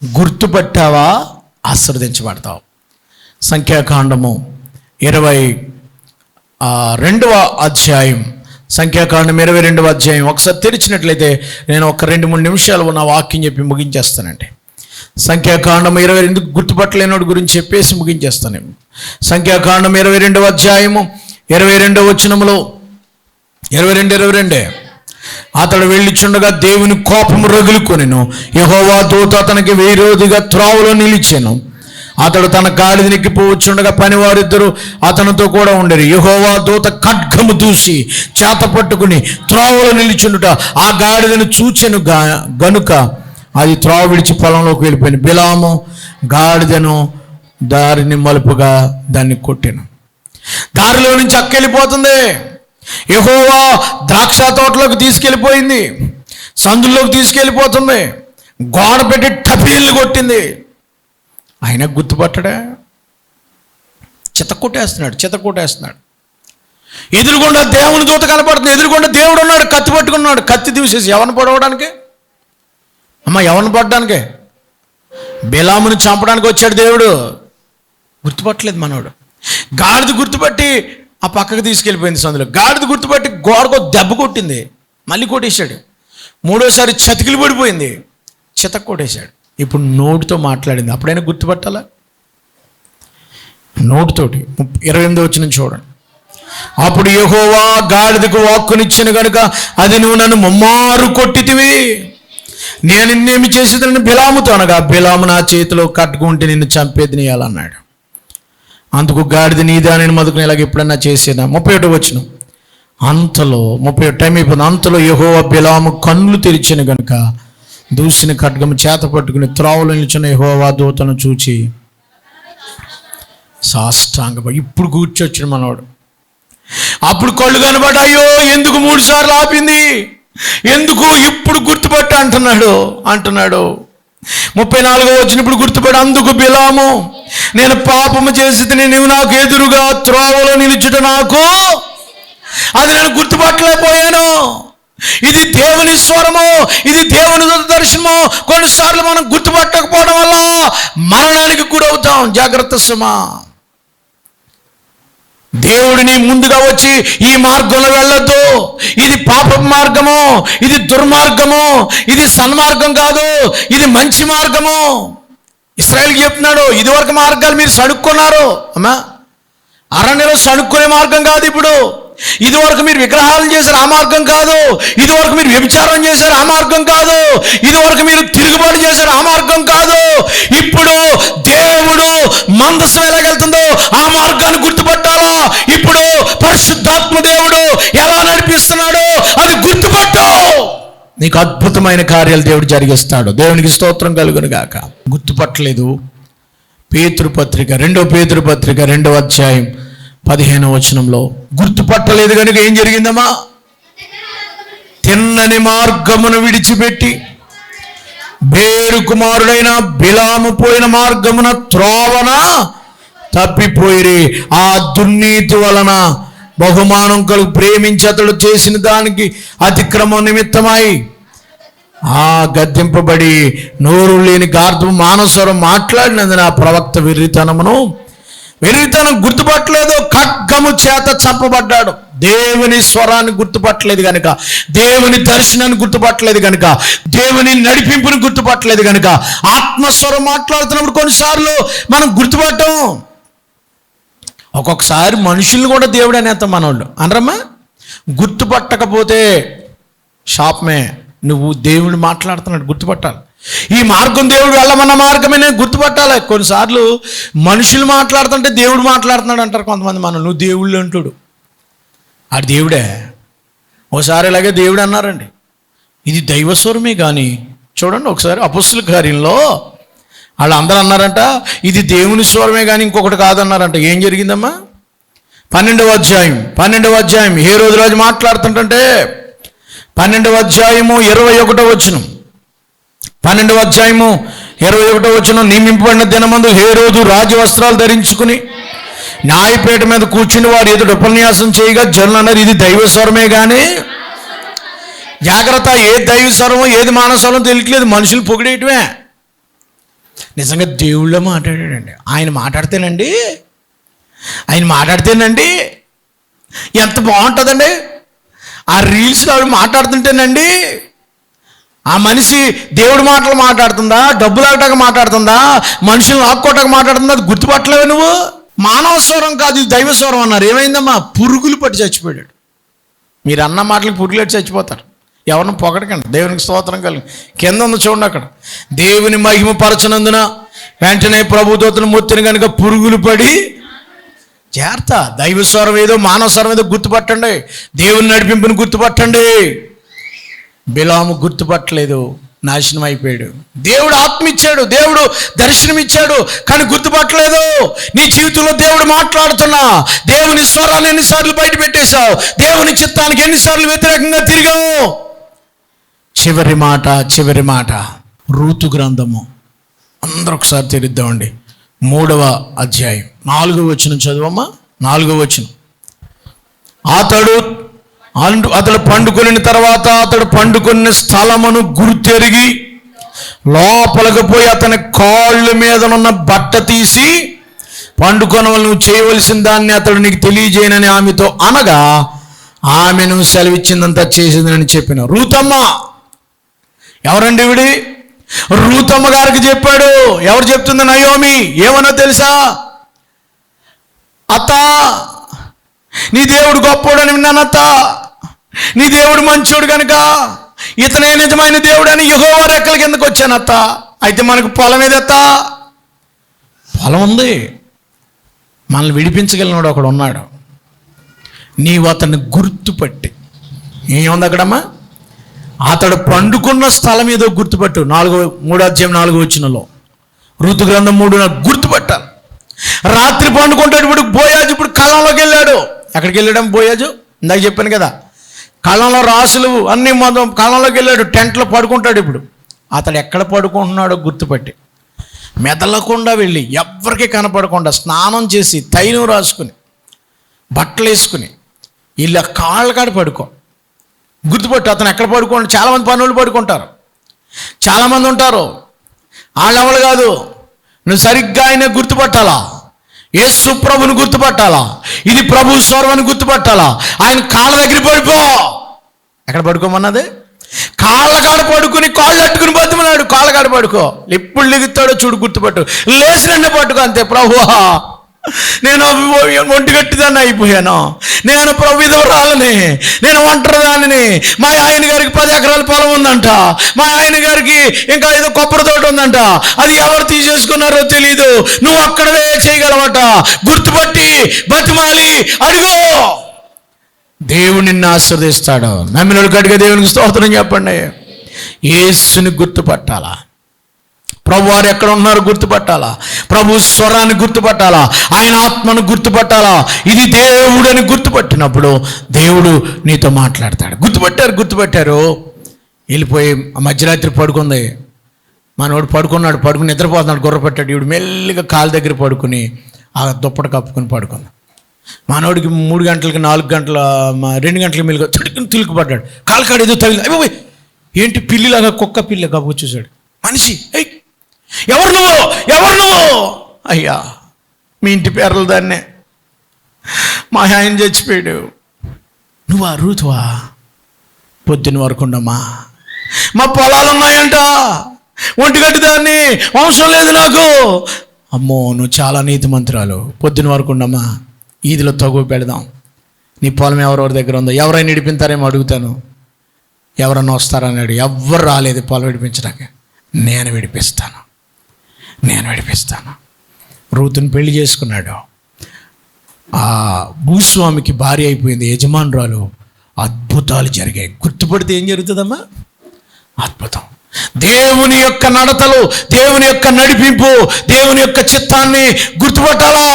[SPEAKER 1] గుర్తుపట్టావా ఆశీర్వదించబడతావు. సంఖ్యాకాండము 22వ అధ్యాయం, సంఖ్యాకాండం 22వ అధ్యాయం ఒకసారి తెరిచినట్లయితే నేను ఒక 2-3 నిమిషాలు నా వాక్యం చెప్పి ముగించేస్తానండి. సంఖ్యాకాండం 22 గుర్తుపట్టలేనోడి గురించి చెప్పేసి ముగించేస్తాను. సంఖ్యాకాండం 22వ అధ్యాయము 22వ వచనములో 22 అతడు వెళ్ళిచుండగా దేవుని కోపము రగులుకొనెను. యెహోవా దూత అతనికి విరోధిగా త్రోవలో నిలిచెను. అతడు తన గాడిదనికి పోవచ్చుండగా పనివారిద్దరూ అతనితో కూడా ఉండరు. యెహోవా దూత ఖడ్గము దూసి చేత పట్టుకుని త్రోవలో నిలిచుండుట ఆ గాడిదను చూచెను గనుక అది త్రోవ విడిచి పొలంలోకి వెళ్ళిపోయింది. బిలాము గాడిదను దారిని మలుపుగా దాన్ని కొట్టెను. దారిలో నుంచి అక్కెళ్ళిపోతుంది. యెహోవా ద్రాక్ష తోటలోకి తీసుకెళ్ళిపోయింది, సందుల్లోకి తీసుకెళ్ళిపోతుంది, గోడ పెట్టి టపీళ్ళు కొట్టింది. ఆయన గుర్తుపట్టడా? చితకొట్టేస్తున్నాడు. ఎదురుగుండా దేవుని దూత కనపడుతుంది. ఎదురుగుండా దేవుడు ఉన్నాడు, కత్తి పట్టుకున్నాడు. కత్తి తీసేసి ఎవరిని పొడవడానికి? ఎవరిని పడ్డానికే? బిలాముని చంపడానికి వచ్చాడు దేవుడు. గుర్తుపట్టలేదు మనోడు. గాడిద గుర్తుపట్టి ఆ పక్కకు తీసుకెళ్ళిపోయింది సందులో. గాడిద గుర్తుపట్టి గోడకు దెబ్బ కొట్టింది, మళ్ళీ కొట్టేశాడు. మూడోసారి చతికిలు పడిపోయింది, కొట్టేశాడు. ఇప్పుడు నోటితో మాట్లాడింది. అప్పుడైనా గుర్తుపట్టాలా? నోటితోటి. 28వ వచనం చూడండి. అప్పుడు యెహోవా గాడిదకు వాక్కునిచ్చిన కనుక అది నువ్వు నన్ను ముమ్మారు కొట్టితివి, నేను నిన్నేమి చేసేదని బిలాముతో అనగా బిలాము నా చేతిలో కట్టుకుంటే నిన్ను చంపేదినేయాలన్నాడు. అందుకు గాడిద నీదా నేను మొదలుకొని ఇలాగ ఎప్పుడన్నా చేసేదా. 31వ వచనం. అంతలో 30 టైం అయిపోయింది. అంతలో యెహోవా బిలాము కన్నులు తెరిచిన గనుక దూసిన ఖడ్గము చేత పట్టుకుని త్రోవలో నిల్చున్న యెహోవా దూతను చూచి సాష్టాంగపడి ఇప్పుడు కూర్చొచ్చిన మనవాడు. అప్పుడు కళ్ళు కనబడి అయ్యో ఎందుకు 3 సార్లు ఆపింది, ఎందుకు ఇప్పుడు గుర్తుపట్టి అంటున్నాడు. 34వ వచనం. ఇప్పుడు గుర్తుపడి అందుకు బిలాము నేను పాపము చేసి నీవు నాకు ఎదురుగా త్రోవలో నిలుచుట నాకు అది నేను గుర్తుపట్టలేకపోయాను. ఇది దేవుని స్వరము, ఇది దేవుని దర్శనము. కొన్నిసార్లు మనం గుర్తుపట్టకపోవడం వల్ల మరణానికి గురవుతాం. జాగ్రత్త సుమా. దేవుడిని ముందుగా వచ్చి ఈ మార్గంలో వెళ్ళొద్దు, ఇది పాప మార్గము, ఇది దుర్మార్గము, ఇది సన్మార్గం కాదు, ఇది మంచి మార్గము. ఇశ్రాయేలుకి చెప్తున్నాడు, ఇదివరకు మార్గాలు మీరు సణుక్కున్నారు అరణ్యంలో సణుక్కునే మార్గం కాదు ఇప్పుడు. ఇదివరకు మీరు విగ్రహాలను చేశారు, ఆ మార్గం కాదు. ఇదివరకు మీరు వ్యభిచారం చేశారు, ఆ మార్గం కాదు. ఇదివరకు మీరు తిరుగుబాటు చేశారు, ఆ మార్గం కాదు. ఇప్పుడు దేవుడు మందసం ఎలాగెళ్తుందో ఆ మార్గాన్ని గుర్తుపట్టాలా. ఇప్పుడు పరిశుద్ధాత్మ దేవుడు ఎలా నడిపిస్తున్నాడో అది గుర్తుపట్టు. నీకు అద్భుతమైన కార్యాలు దేవుడు జరిగిస్తాడు. దేవునికి స్తోత్రం కలుగును గాక. గుర్తుపట్టలేదు. పేతురుపత్రిక 2వ పేతురుపత్రిక 2వ అధ్యాయం 15వ వచనంలో గుర్తుపట్టలేదు కనుక ఏం జరిగిందమ్మా? తిన్నని మార్గమును విడిచిపెట్టి బేరు కుమారుడైన బిలాము పోయిన మార్గమున త్రోవన తప్పిపోయిరి. ఆ దుర్నీతి వలన బహుమానం కలుగు ప్రేమించి అతడు చేసిన దానికి అతిక్రమం నిమిత్తమై గద్దింపబడి నోరు లేని గార్ధపు మానసరం మాట్లాడినందున ఆ ప్రవక్త వెర్రితనం గుర్తుపట్టలేదు, ఖడ్గము చేత చంపబడ్డాడు. దేవుని స్వరాన్ని గుర్తుపట్టలేదు కనుక, దేవుని దర్శనాన్ని గుర్తుపట్టలేదు కనుక, దేవుని నడిపింపుని గుర్తుపట్టలేదు కనుక, ఆత్మస్వరం మాట్లాడుతున్నప్పుడు కొన్నిసార్లు మనం గుర్తుపట్టం. ఒక్కొక్కసారి మనుషుల్ని కూడా దేవుడు అనేస్తాం మనోళ్ళు అనరమ్మా. గుర్తుపట్టకపోతే శాపమే. నువ్వు దేవుడు మాట్లాడుతున్నాడు గుర్తుపట్టాలి. ఈ మార్గం దేవుడు వెళ్ళమన్న మార్గమే నేను గుర్తుపట్టాలి. కొన్నిసార్లు మనుషులు మాట్లాడుతుంటే దేవుడు మాట్లాడుతున్నాడు అంటారు కొంతమంది. నువ్వు దేవుళ్ళు అంటాడు, ఆడు దేవుడే. ఒకసారి ఇలాగే దేవుడు అన్నారండి, ఇది దైవస్వరమే కానీ. చూడండి ఒకసారి అపొస్తలుల కార్యంలో వాళ్ళు అందరూ అన్నారంట, ఇది దేవుని స్వరమే కానీ ఇంకొకటి కాదన్నారంట. ఏం జరిగిందమ్మా? 12వ అధ్యాయం హేరోదు రాజు మాట్లాడుతుంటే 12వ అధ్యాయము 21వ వచనం. 12వ అధ్యాయము 21వ వచనం. నియమింపబడిన దినమందు హేరోదు రాజవస్త్రాలు ధరించుకుని న్యాయపీఠ మీద కూర్చుని వారు ఎదుట ఉపన్యాసం చేయగా జనులు అన్నారు, ఇది దైవస్వరమే కానీ. జాగ్రత్త, ఏది దైవస్వరమో ఏది మానవస్వరమో తెలియట్లేదు, మనుషులు పొగిడేయటమే. నిజంగా దేవుళ్ళో మాట్లాడాడండి. ఆయన మాట్లాడితేనండి ఎంత బాగుంటుందండి. ఆ రీల్స్లో ఆవిడ మాట్లాడుతుంటేనండి, ఆ మనిషి దేవుడి మాటలు మాట్లాడుతుందా, డబ్బులు ఆగటాక మాట్లాడుతుందా, మనుషులను ఆక్కోటాక మాట్లాడుతుందా, అది గుర్తుపట్టలేవు నువ్వు. మానవ స్వరం కాదు, ఇది దైవ స్వరం అన్నారు. ఏమైందమ్మా? పురుగులు పట్టి చచ్చిపోయాడు. మీరు అన్న మాటలకు పురుగులు పట్టి చచ్చిపోతారు. ఎవరిని పొగడకండి, దేవునికి స్తోత్రం కలిగి. కింద ఉంది చూడండి, అక్కడ దేవుని మహిమ పరచనందున వెంటనే ప్రభుదూతను మొత్తిన కనుక పురుగులు పడి. జాగ్రత్త, దైవస్వరం ఏదో మానవ స్వరం ఏదో గుర్తుపట్టండి, దేవుని నడిపింపుని గుర్తుపట్టండి. బిలాము గుర్తుపట్టలేదు, నాశనం అయిపోయాడు. దేవుడు ఆత్మ ఇచ్చాడు, దేవుడు దర్శనం ఇచ్చాడు, కానీ గుర్తుపట్టలేదు. నీ జీవితంలో దేవుడు మాట్లాడుతున్నా దేవుని స్వరాన్ని ఎన్నిసార్లు బయట పెట్టేశావు, దేవుని చిత్తానికి ఎన్నిసార్లు వ్యతిరేకంగా తిరిగావు. చివరి మాట రూతు గ్రంథము. అందరూ ఒకసారి తెరిద్దామండి. 3వ అధ్యాయం 4వ వచనం చదువమ్మా. 4వ వచనం. అతడు పండుకొనిన తర్వాత అతడు పండుకొన్న స్థలమును గుర్తెరిగి లోపలికి పోయి అతని కాళ్ళు మీదనున్న బట్ట తీసి, పండుకొన నువ్వు చేయవలసిన దాన్ని అతడు నీకు తెలియజేయనని ఆమెతో అనగా, ఆమెను సెలవిచ్చిందంతా చేసిందని చెప్పిన. రూతమ్మ ఎవరండి ఇవిడి? రూతమ్మ గారికి చెప్పాడు. ఎవరు చెప్తుంది? నయోమి. ఏమన్నా తెలుసా? అత్త, నీ దేవుడు గొప్పోడని విన్నానత్త, నీ దేవుడు మంచోడు కనుక ఇతనే నిజమైన దేవుడు అని యెహోవా రెక్కల కిందకు వచ్చానత్త. అయితే మనకు పొలం ఏదత్త? పొలం ఉంది, మనల్ని విడిపించగలిగినాడు ఒకడు ఉన్నాడు. నీవు అతన్ని గుర్తుపట్టి, ఏముంది అక్కడమ్మా? అతడు పండుకున్న స్థలం ఏదో గుర్తుపట్టు. 3వ అధ్యాయం 4వ వచనంలో ఋతు గ్రంథం 3 గుర్తుపట్టాలి. రాత్రి పండుకుంటాడు. ఇప్పుడు బోయాజు ఇప్పుడు కళ్ళంలోకి వెళ్ళాడు. ఎక్కడికి వెళ్ళాడు బోయాజు? ఇందాక చెప్పాను కదా, కళ్ళంలో రాసులు అన్ని మొత్తం కళ్ళంలోకి వెళ్ళాడు. టెంట్లో పడుకుంటాడు. ఇప్పుడు అతడు ఎక్కడ పడుకుంటున్నాడో గుర్తుపట్టి మెదలకుండా వెళ్ళి ఎవరికి కనపడకుండా స్నానం చేసి తైలం రాసుకుని బట్టలు వేసుకుని ఇలా కాళ్ళ కాడ పడుకో. గుర్తుపట్టు అతను ఎక్కడ పడుకోండి. చాలామంది పనులు పడుకుంటారు, చాలామంది ఉంటారు. వాళ్ళెవరు కాదు, నువ్వు సరిగ్గా ఆయన గుర్తుపట్టాలా. యేసు ప్రభుని గుర్తుపట్టాలా. ఇది ప్రభు స్వరమని గుర్తుపట్టాలా. ఆయన కాళ్ళ దగ్గర పడిపో. ఎక్కడ పడుకోమన్నది? కాళ్ళ కాడ పడుకుని కాళ్ళు అట్టుకుని బతుమన్నాడు. కాళ్ళ కాడ పడుకో. ఎప్పుడు లెగుతాడో చూడు, గుర్తుపట్టు. లేచినండి పట్టుకో అంతే. ప్రభువా, నేను ఒంటిగట్టిదాన్ని అయిపోయాను, నేను విధవరాలని, నేను ఒంటరిదాన్ని. మా ఆయన గారికి 10 ఎకరాల పొలం ఉందంట, మా ఆయన గారికి ఇంకా ఏదో కొబ్బరి తోట ఉందంట, అది ఎవరు తీసేసుకున్నారో తెలీదు, నువ్వు అక్కడవే చేయగలవట. గుర్తుపట్టి బతిమాలి అడుగు, దేవుడు నిన్ను ఆశీర్వదిస్తాడు. నమ్మినోడు గట్టిగా దేవునికి స్తోత్రం చెప్పండి. యేసుని గుర్తుపట్టాలా. ప్రభు వారు ఎక్కడ ఉన్నారు గుర్తుపట్టాలా. ప్రభు స్వరాన్ని గుర్తుపట్టాలా. ఆయన ఆత్మను గుర్తుపట్టాలా. ఇది దేవుడు అని గుర్తుపట్టినప్పుడు దేవుడు నీతో మాట్లాడతాడు. గుర్తుపట్టారు. వెళ్ళిపోయి మధ్యరాత్రి పడుకుంది. మనోడు పడుకుని నిద్రపోతున్నాడు. గుర్రపట్టాడు. ఇవిడు మెల్లిగా కాలు దగ్గర పడుకుని ఆ దుప్పటి కప్పుకొని పడుకుంది. మానవుడికి 3 గంటలకి 4 గంటల 2 గంటలకి మెలుగు తులుకుపడ్డాడు. కాలుకాడు ఏదో తగిలి అయ్యో ఏంటి పిల్లిలాగా కుక్క పిల్లి కాబట్టి చూశాడు. మనిషి ఎవరు నువ్వు? అయ్యా మీ ఇంటి పేర్లు దాన్నే, మా ఆయన చచ్చిపోయాడు. నువ్వా రూతువా? పొద్దున్న వరకు ఉండమ్మా, మా పొలాలు ఉన్నాయంట, ఒంటిగట్టు దాన్ని అవసరం లేదు నాకు. అమ్మో నువ్వు చాలా నీతిమంతురాలు, పొద్దున్న వరకు ఉండమ్మా, ఈదిలో తగువ పెడదాం. నీ పొలం ఎవరెవరి దగ్గర ఉందో, ఎవరైనా విడిపించారేమో అడుగుతాను, ఎవరన్నా వస్తారన్నాడు. ఎవ్వరు రాలేదు పొలం విడిపించడానికి. నేను విడిపిస్తాను. రూతుని పెళ్లి చేసుకున్నాడు. ఆ భూస్వామికి భార్య అయిపోయింది, యజమానురాలు. అద్భుతాలు జరిగాయి. గుర్తుపడితే ఏం జరుగుతుందమ్మా? అద్భుతం. దేవుని యొక్క నడతలు, దేవుని యొక్క నడిపింపు, దేవుని యొక్క చిత్తాన్ని గుర్తుపట్టాలా.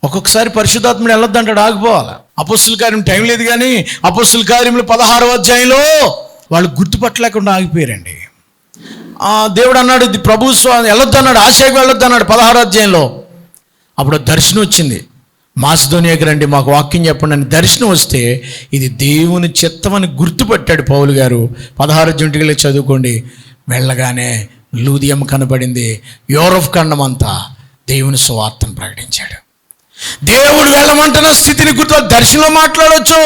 [SPEAKER 1] ఒక్కొక్కసారి పరిశుద్ధాత్ముడు వెళ్ళొద్దంటాడు, ఆగిపోవాలి. అపొస్తలుల కార్యం టైం లేదు, కానీ అపొస్తలుల కార్యములు 16వ అధ్యాయంలో వాళ్ళు గుర్తుపట్టలేకుండా ఆగిపోయారండి. దేవుడు అన్నాడు, ప్రభు వెళ్ళొద్దు అన్నాడు, ఆశకు వెళ్ళొద్దు అన్నాడు 16వ అధ్యాయంలో. అప్పుడు దర్శనం వచ్చింది, మాసిదోనియాకి రండి, మాకు వాక్యం చెప్పండి అని దర్శనం వస్తే ఇది దేవుని చిత్తమని గుర్తుపట్టాడు పౌలు గారు. 16 జంటికలే చదువుకోండి. వెళ్ళగానే లూదియం కనబడింది. యూరప్ ఖండం అంతా దేవుని సువార్తను ప్రకటించాడు. దేవుడు వెళ్ళమంటున్న స్థితిని గుర్తు. దర్శనం మాట్లాడవచ్చు,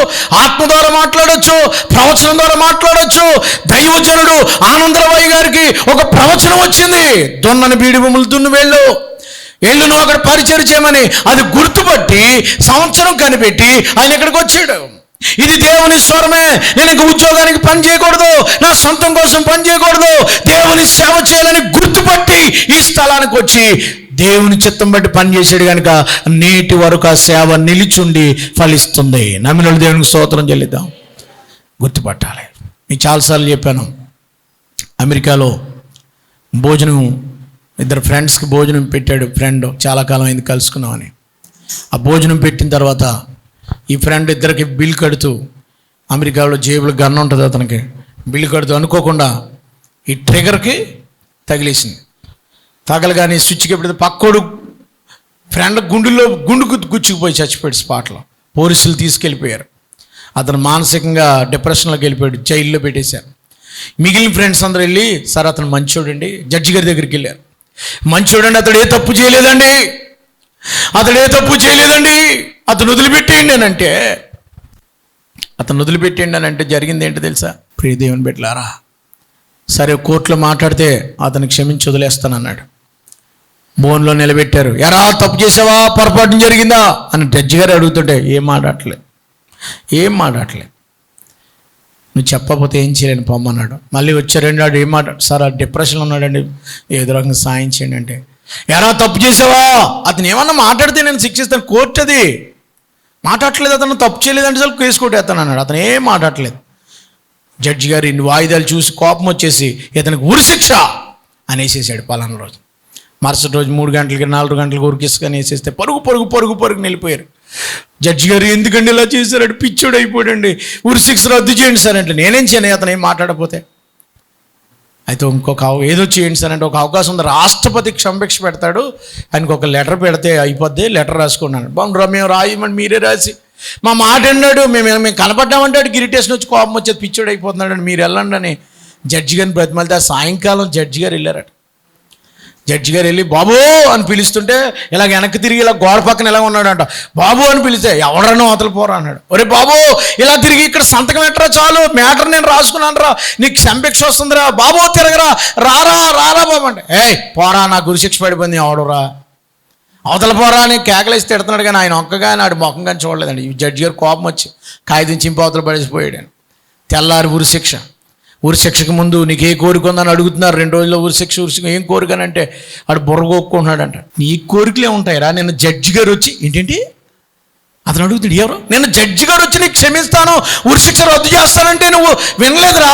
[SPEAKER 1] ఆత్మ ద్వారా మాట్లాడవచ్చు, ప్రవచనం ద్వారా మాట్లాడవచ్చు. దైవజనుడు ఆనందరావు గారికి ఒక ప్రవచనం వచ్చింది, దొన్నని బీడి భూములు దున్ను వెళ్ళు నువ్వు అక్కడ పరిచయం చేయమని. అది గుర్తుపట్టి సంవత్సరం కనిపెట్టి ఆయన ఇక్కడికి వచ్చాడు. ఇది దేవుని స్వరమే. నేను ఇంక ఉద్యోగానికి పని చేయకూడదు, నా సొంతం కోసం పని చేయకూడదు, దేవుని సేవ చేయాలని గుర్తుపట్టి ఈ స్థలానికి వచ్చి దేవుని చిత్తం బట్టి పనిచేసాడు కనుక నేటి వరకు ఆ సేవ నిలిచుండి ఫలిస్తుంది. నమ్మిన దేవునికి స్తోత్రం చెల్లిద్దాం. గుర్తుపట్టాలి. మీకు చాలాసార్లు చెప్పాను, అమెరికాలో భోజనం, 2 ఫ్రెండ్స్కి భోజనం పెట్టాడు ఫ్రెండ్. చాలా కాలం అయింది కలుసుకున్నామని. ఆ భోజనం పెట్టిన తర్వాత ఈ ఫ్రెండ్ ఇద్దరికి బిల్ కడుతూ, అమెరికాలో జేబులో గన్ ఉంటుంది అతనికి, బిల్ కడుతూ అనుకోకుండా ఈ ట్రిగర్కి తగిలేసింది. తగలగానే స్విచ్కి ఎప్పుడు పక్కోడు ఫ్రెండ్ గుండు గుచ్చుకుపోయి చచ్చిపోయాడు స్పాట్లో. పోలీసులు తీసుకెళ్ళిపోయారు. అతను మానసికంగా డిప్రెషన్లోకి వెళ్ళిపోయాడు, జైల్లో పెట్టేశారు. మిగిలిన ఫ్రెండ్స్ అందరూ వెళ్ళి, సార్ అతను మంచోడండి, జడ్జి గారి దగ్గరికి వెళ్ళారు. మంచోడండి, అతడు ఏ తప్పు చేయలేదండి, అతను వదిలిపెట్టేయండి అని అంటే జరిగింది ఏంటో తెలుసా? ప్రియ దేవుని బిడ్డలారా, సరే కోర్టులో మాట్లాడితే అతను క్షమించి వదిలేస్తానన్నాడు. బోన్లో నిలబెట్టారు. ఎరా తప్పు చేసావా, పొరపాటు జరిగిందా అని జడ్జి గారు అడుగుతుంటే ఏం మాట్లాడట్లేదు. నువ్వు చెప్పకపోతే ఏం చేయలేను పొమ్మన్నాడు. మళ్ళీ వచ్చారండి, వాడు ఏం సార్ ఆ డిప్రెషన్లో ఉన్నాడండి, ఏదో రకంగా సాయం చేయండి అంటే, ఎరా తప్పు చేసావా, అతను ఏమన్నా మాట్లాడితే నేను శిక్షిస్తాను, కోర్టు అది మాట్లాడట్లేదు, అతను తప్పు చేయలేదంటే అసలు కేసు కొట్టేస్తాను అన్నాడు. అతను ఏం మాట్లాడట్లేదు. జడ్జి గారు ఇన్ని వాయిదాలు చూసి కోపం వచ్చేసి ఇతనికి ఉరిశిక్ష అనేసేసాడు పలానా రోజు. మరుసటి రోజు 3 గంటలకి 4 గంటలకు ఉరికిసుకొని వేసేస్తే పరుగు వెళ్ళిపోయారు. జడ్జి గారు ఎందుకండి ఇలా చేశాడు, పిచ్చోడు అయిపోయాడండి, ఉరిశిక్ష రద్దు చేయండి సార్ అంటే, నేనేం చేయను అతను ఏం మాట్లాడకపోతే. అయితే ఏదో చేయండి సార్ అంటే, ఒక అవకాశం ఉంది, రాష్ట్రపతి క్షమాభిక్ష పెడతాడు, ఆయనకు ఒక లెటర్ పెడితే అయిపోద్ది, లెటర్ రాసుకున్నాను. బాగుండ్రా, మేము రాయమని మీరే రాసి మా మాట అన్నాడు, మేము కనపడ్డామంటే వాడికి ఇరిటేషన్ వచ్చి కోపం వచ్చేది, పిచ్చోడు అయిపోతున్నాడు, మీరు వెళ్ళండి అని జడ్జి గారిని బ్రతిమాలితే ఆ సాయంకాలం జడ్జి గారు వెళ్ళారట. జడ్జి గారు వెళ్ళి బాబు అని పిలుస్తుంటే ఇలా వెనక్కి తిరిగి ఇలా గోడ పక్కన ఎలా ఉన్నాడంట. బాబు అని పిలిస్తే ఎవడన్నా అవతల పోరా అన్నాడు. ఒరే బాబు ఇలా తిరిగి ఇక్కడ సంతకం పెట్టరా, చాలు మ్యాటర్ నేను రాసుకున్నాను రా, నీకు క్షమాభిక్ష వస్తుందిరా, బాబు తిరగరా, రారా బాబు అంటే, పోరా నాకు గురిశిక్ష పడిపోయింది, ఎవడురా అవతల పోరా అని కేకలేసి తిడుతున్నాడు. కానీ ఆయన ఒక్కగానే ఆడు ముఖం కానీ చూడలేదండి. ఈ జడ్జి గారు కోపం వచ్చి కాగితం చింపి అవతల పడిపోయాడు. తెల్లారి ఉరిశిక్షకు ముందు నీకు ఏ కోరిక ఉందని అడుగుతున్నారు. 2 రోజుల్లో ఉరిశిక్ష ఏం కోరికనంటే ఆడు బుర్రగొక్కున్నాడంట. నీ కోరికలే ఉంటాయిరా, నిన్న జడ్జి గారు వచ్చి ఏంటంటే అతను అడుగుతాడు, ఎవరు నిన్న జడ్జి గారు వచ్చి నీకు క్షమిస్తాను, ఉరిశిక్ష రద్దు చేస్తానంటే నువ్వు వినలేదురా.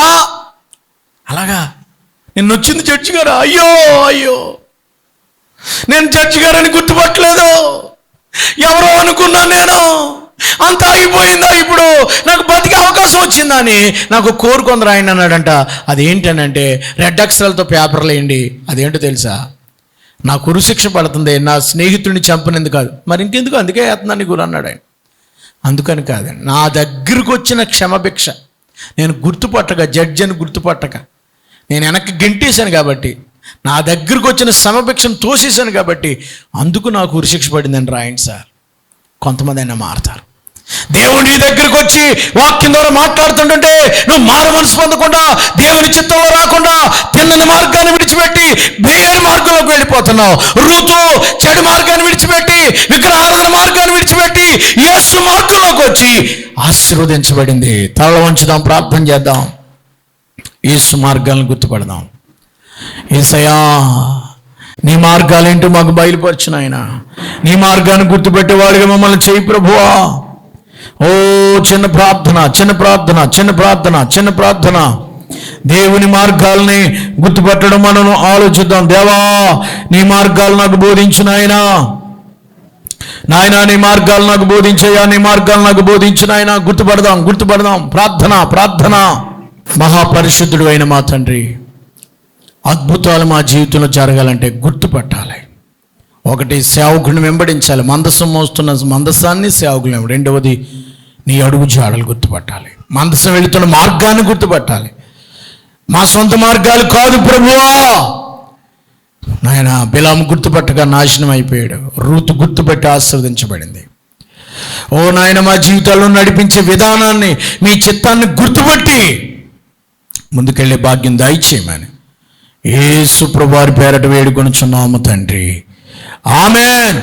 [SPEAKER 1] అలాగా నిన్న వచ్చింది జడ్జి గారు, అయ్యో నేను జడ్జి గారని గుర్తుపట్టలేదు, ఎవరో అనుకున్నా నేను, అంత అయిపోయిందా, ఇప్పుడు నాకు బతికే అవకాశం వచ్చిందా అని నాకు కోరుకుందరు ఆయన అన్నాడంట. అదేంటనంటే రెడ్ అక్షరాలతో పేపర్లు వేయండి. అదేంటో తెలుసా? నాకు ఉరిశిక్ష పడుతుంది, నా స్నేహితుడిని చంపనిందుకు కాదు. మరి ఇంకెందుకు, అందుకే వేస్తున్నాను గురు అన్నాడు ఆయన. అందుకని కాదండి, నా దగ్గరకు వచ్చిన క్షమభిక్ష నేను గుర్తుపట్టక, జడ్జి అని గుర్తుపట్టక నేను వెనక్కి గెంటేశాను కాబట్టి, నా దగ్గరకు వచ్చిన సమభిక్షను తోసేశాను కాబట్టి అందుకు నాకు ఉరిశిక్ష పడిందని రాయండి సార్. కొంతమంది అయినా మారుతారు. దేవుడు నీ దగ్గరికి వచ్చి వాక్యం ద్వారా మాట్లాడుతుంటే నువ్వు మారు మనసు పొందకుండా, దేవుని చిత్తంలో రాకుండా, తిన్నని మార్గాన్ని విడిచిపెట్టి వేరే మార్గంలోకి వెళ్ళిపోతున్నావు. రూతు చెడు మార్గాన్ని విడిచిపెట్టి, విగ్రహారాధన మార్గాన్ని విడిచిపెట్టి యేసు మార్గంలోకి వచ్చి ఆశీర్వదించబడింది. తల వంచుదాం, ప్రార్థన చేద్దాం, యేసు మార్గాలను గుర్తుపడదాం. యేసయ్యా, నీ మార్గాలేంటో మాకు బయలుపరచు నాయన. నీ మార్గాన్ని గుర్తుపెట్టేవాడిగా మమ్మల్ని చేయి ప్రభువా. ఓ చిన్న ప్రార్థన, చిన్న ప్రార్థన, చిన్న ప్రార్థన, చిన్న ప్రార్థన. దేవుని మార్గాల్ని గుర్తుపట్టడం మనం ఆలోచిద్దాం. దేవా, నీ మార్గాలు నాకు బోధించు నాయనా. నాయనా, నీ మార్గాలు నాకు బోధించయ్యా, నీ మార్గాలు నాకు బోధించు నాయనా. గుర్తుపడదాం. ప్రార్థన. మహాపరిశుద్ధుడు అయిన మా తండ్రి, అద్భుతాలు మా జీవితంలో జరగాలంటే గుర్తుపట్టాలి. ఒకటి, సేవకుడిని వెంబడించాలి. మందసం మోస్తున్న మందసాన్ని సేవకుని వెంబడి. రెండవది, నీ అడుగు జాడలు గుర్తుపట్టాలి. మందసం వెళుతున్న మార్గాన్ని గుర్తుపట్టాలి. మా సొంత మార్గాలు కాదు ప్రభువా. నాయన, బిలాము గుర్తుపట్టగా నాశనం అయిపోయాడు. రూతు గుర్తుపెట్టి ఆశీర్వదించబడింది. ఓ నాయన, మా జీవితాల్లో నడిపించే విధానాన్ని, మీ చిత్తాన్ని గుర్తుపట్టి ముందుకెళ్ళే భాగ్యం దయచేయమని యేసు ప్రభువారి పేరట వేడుకొనుచున్నాము తండ్రి. ఆమేన్.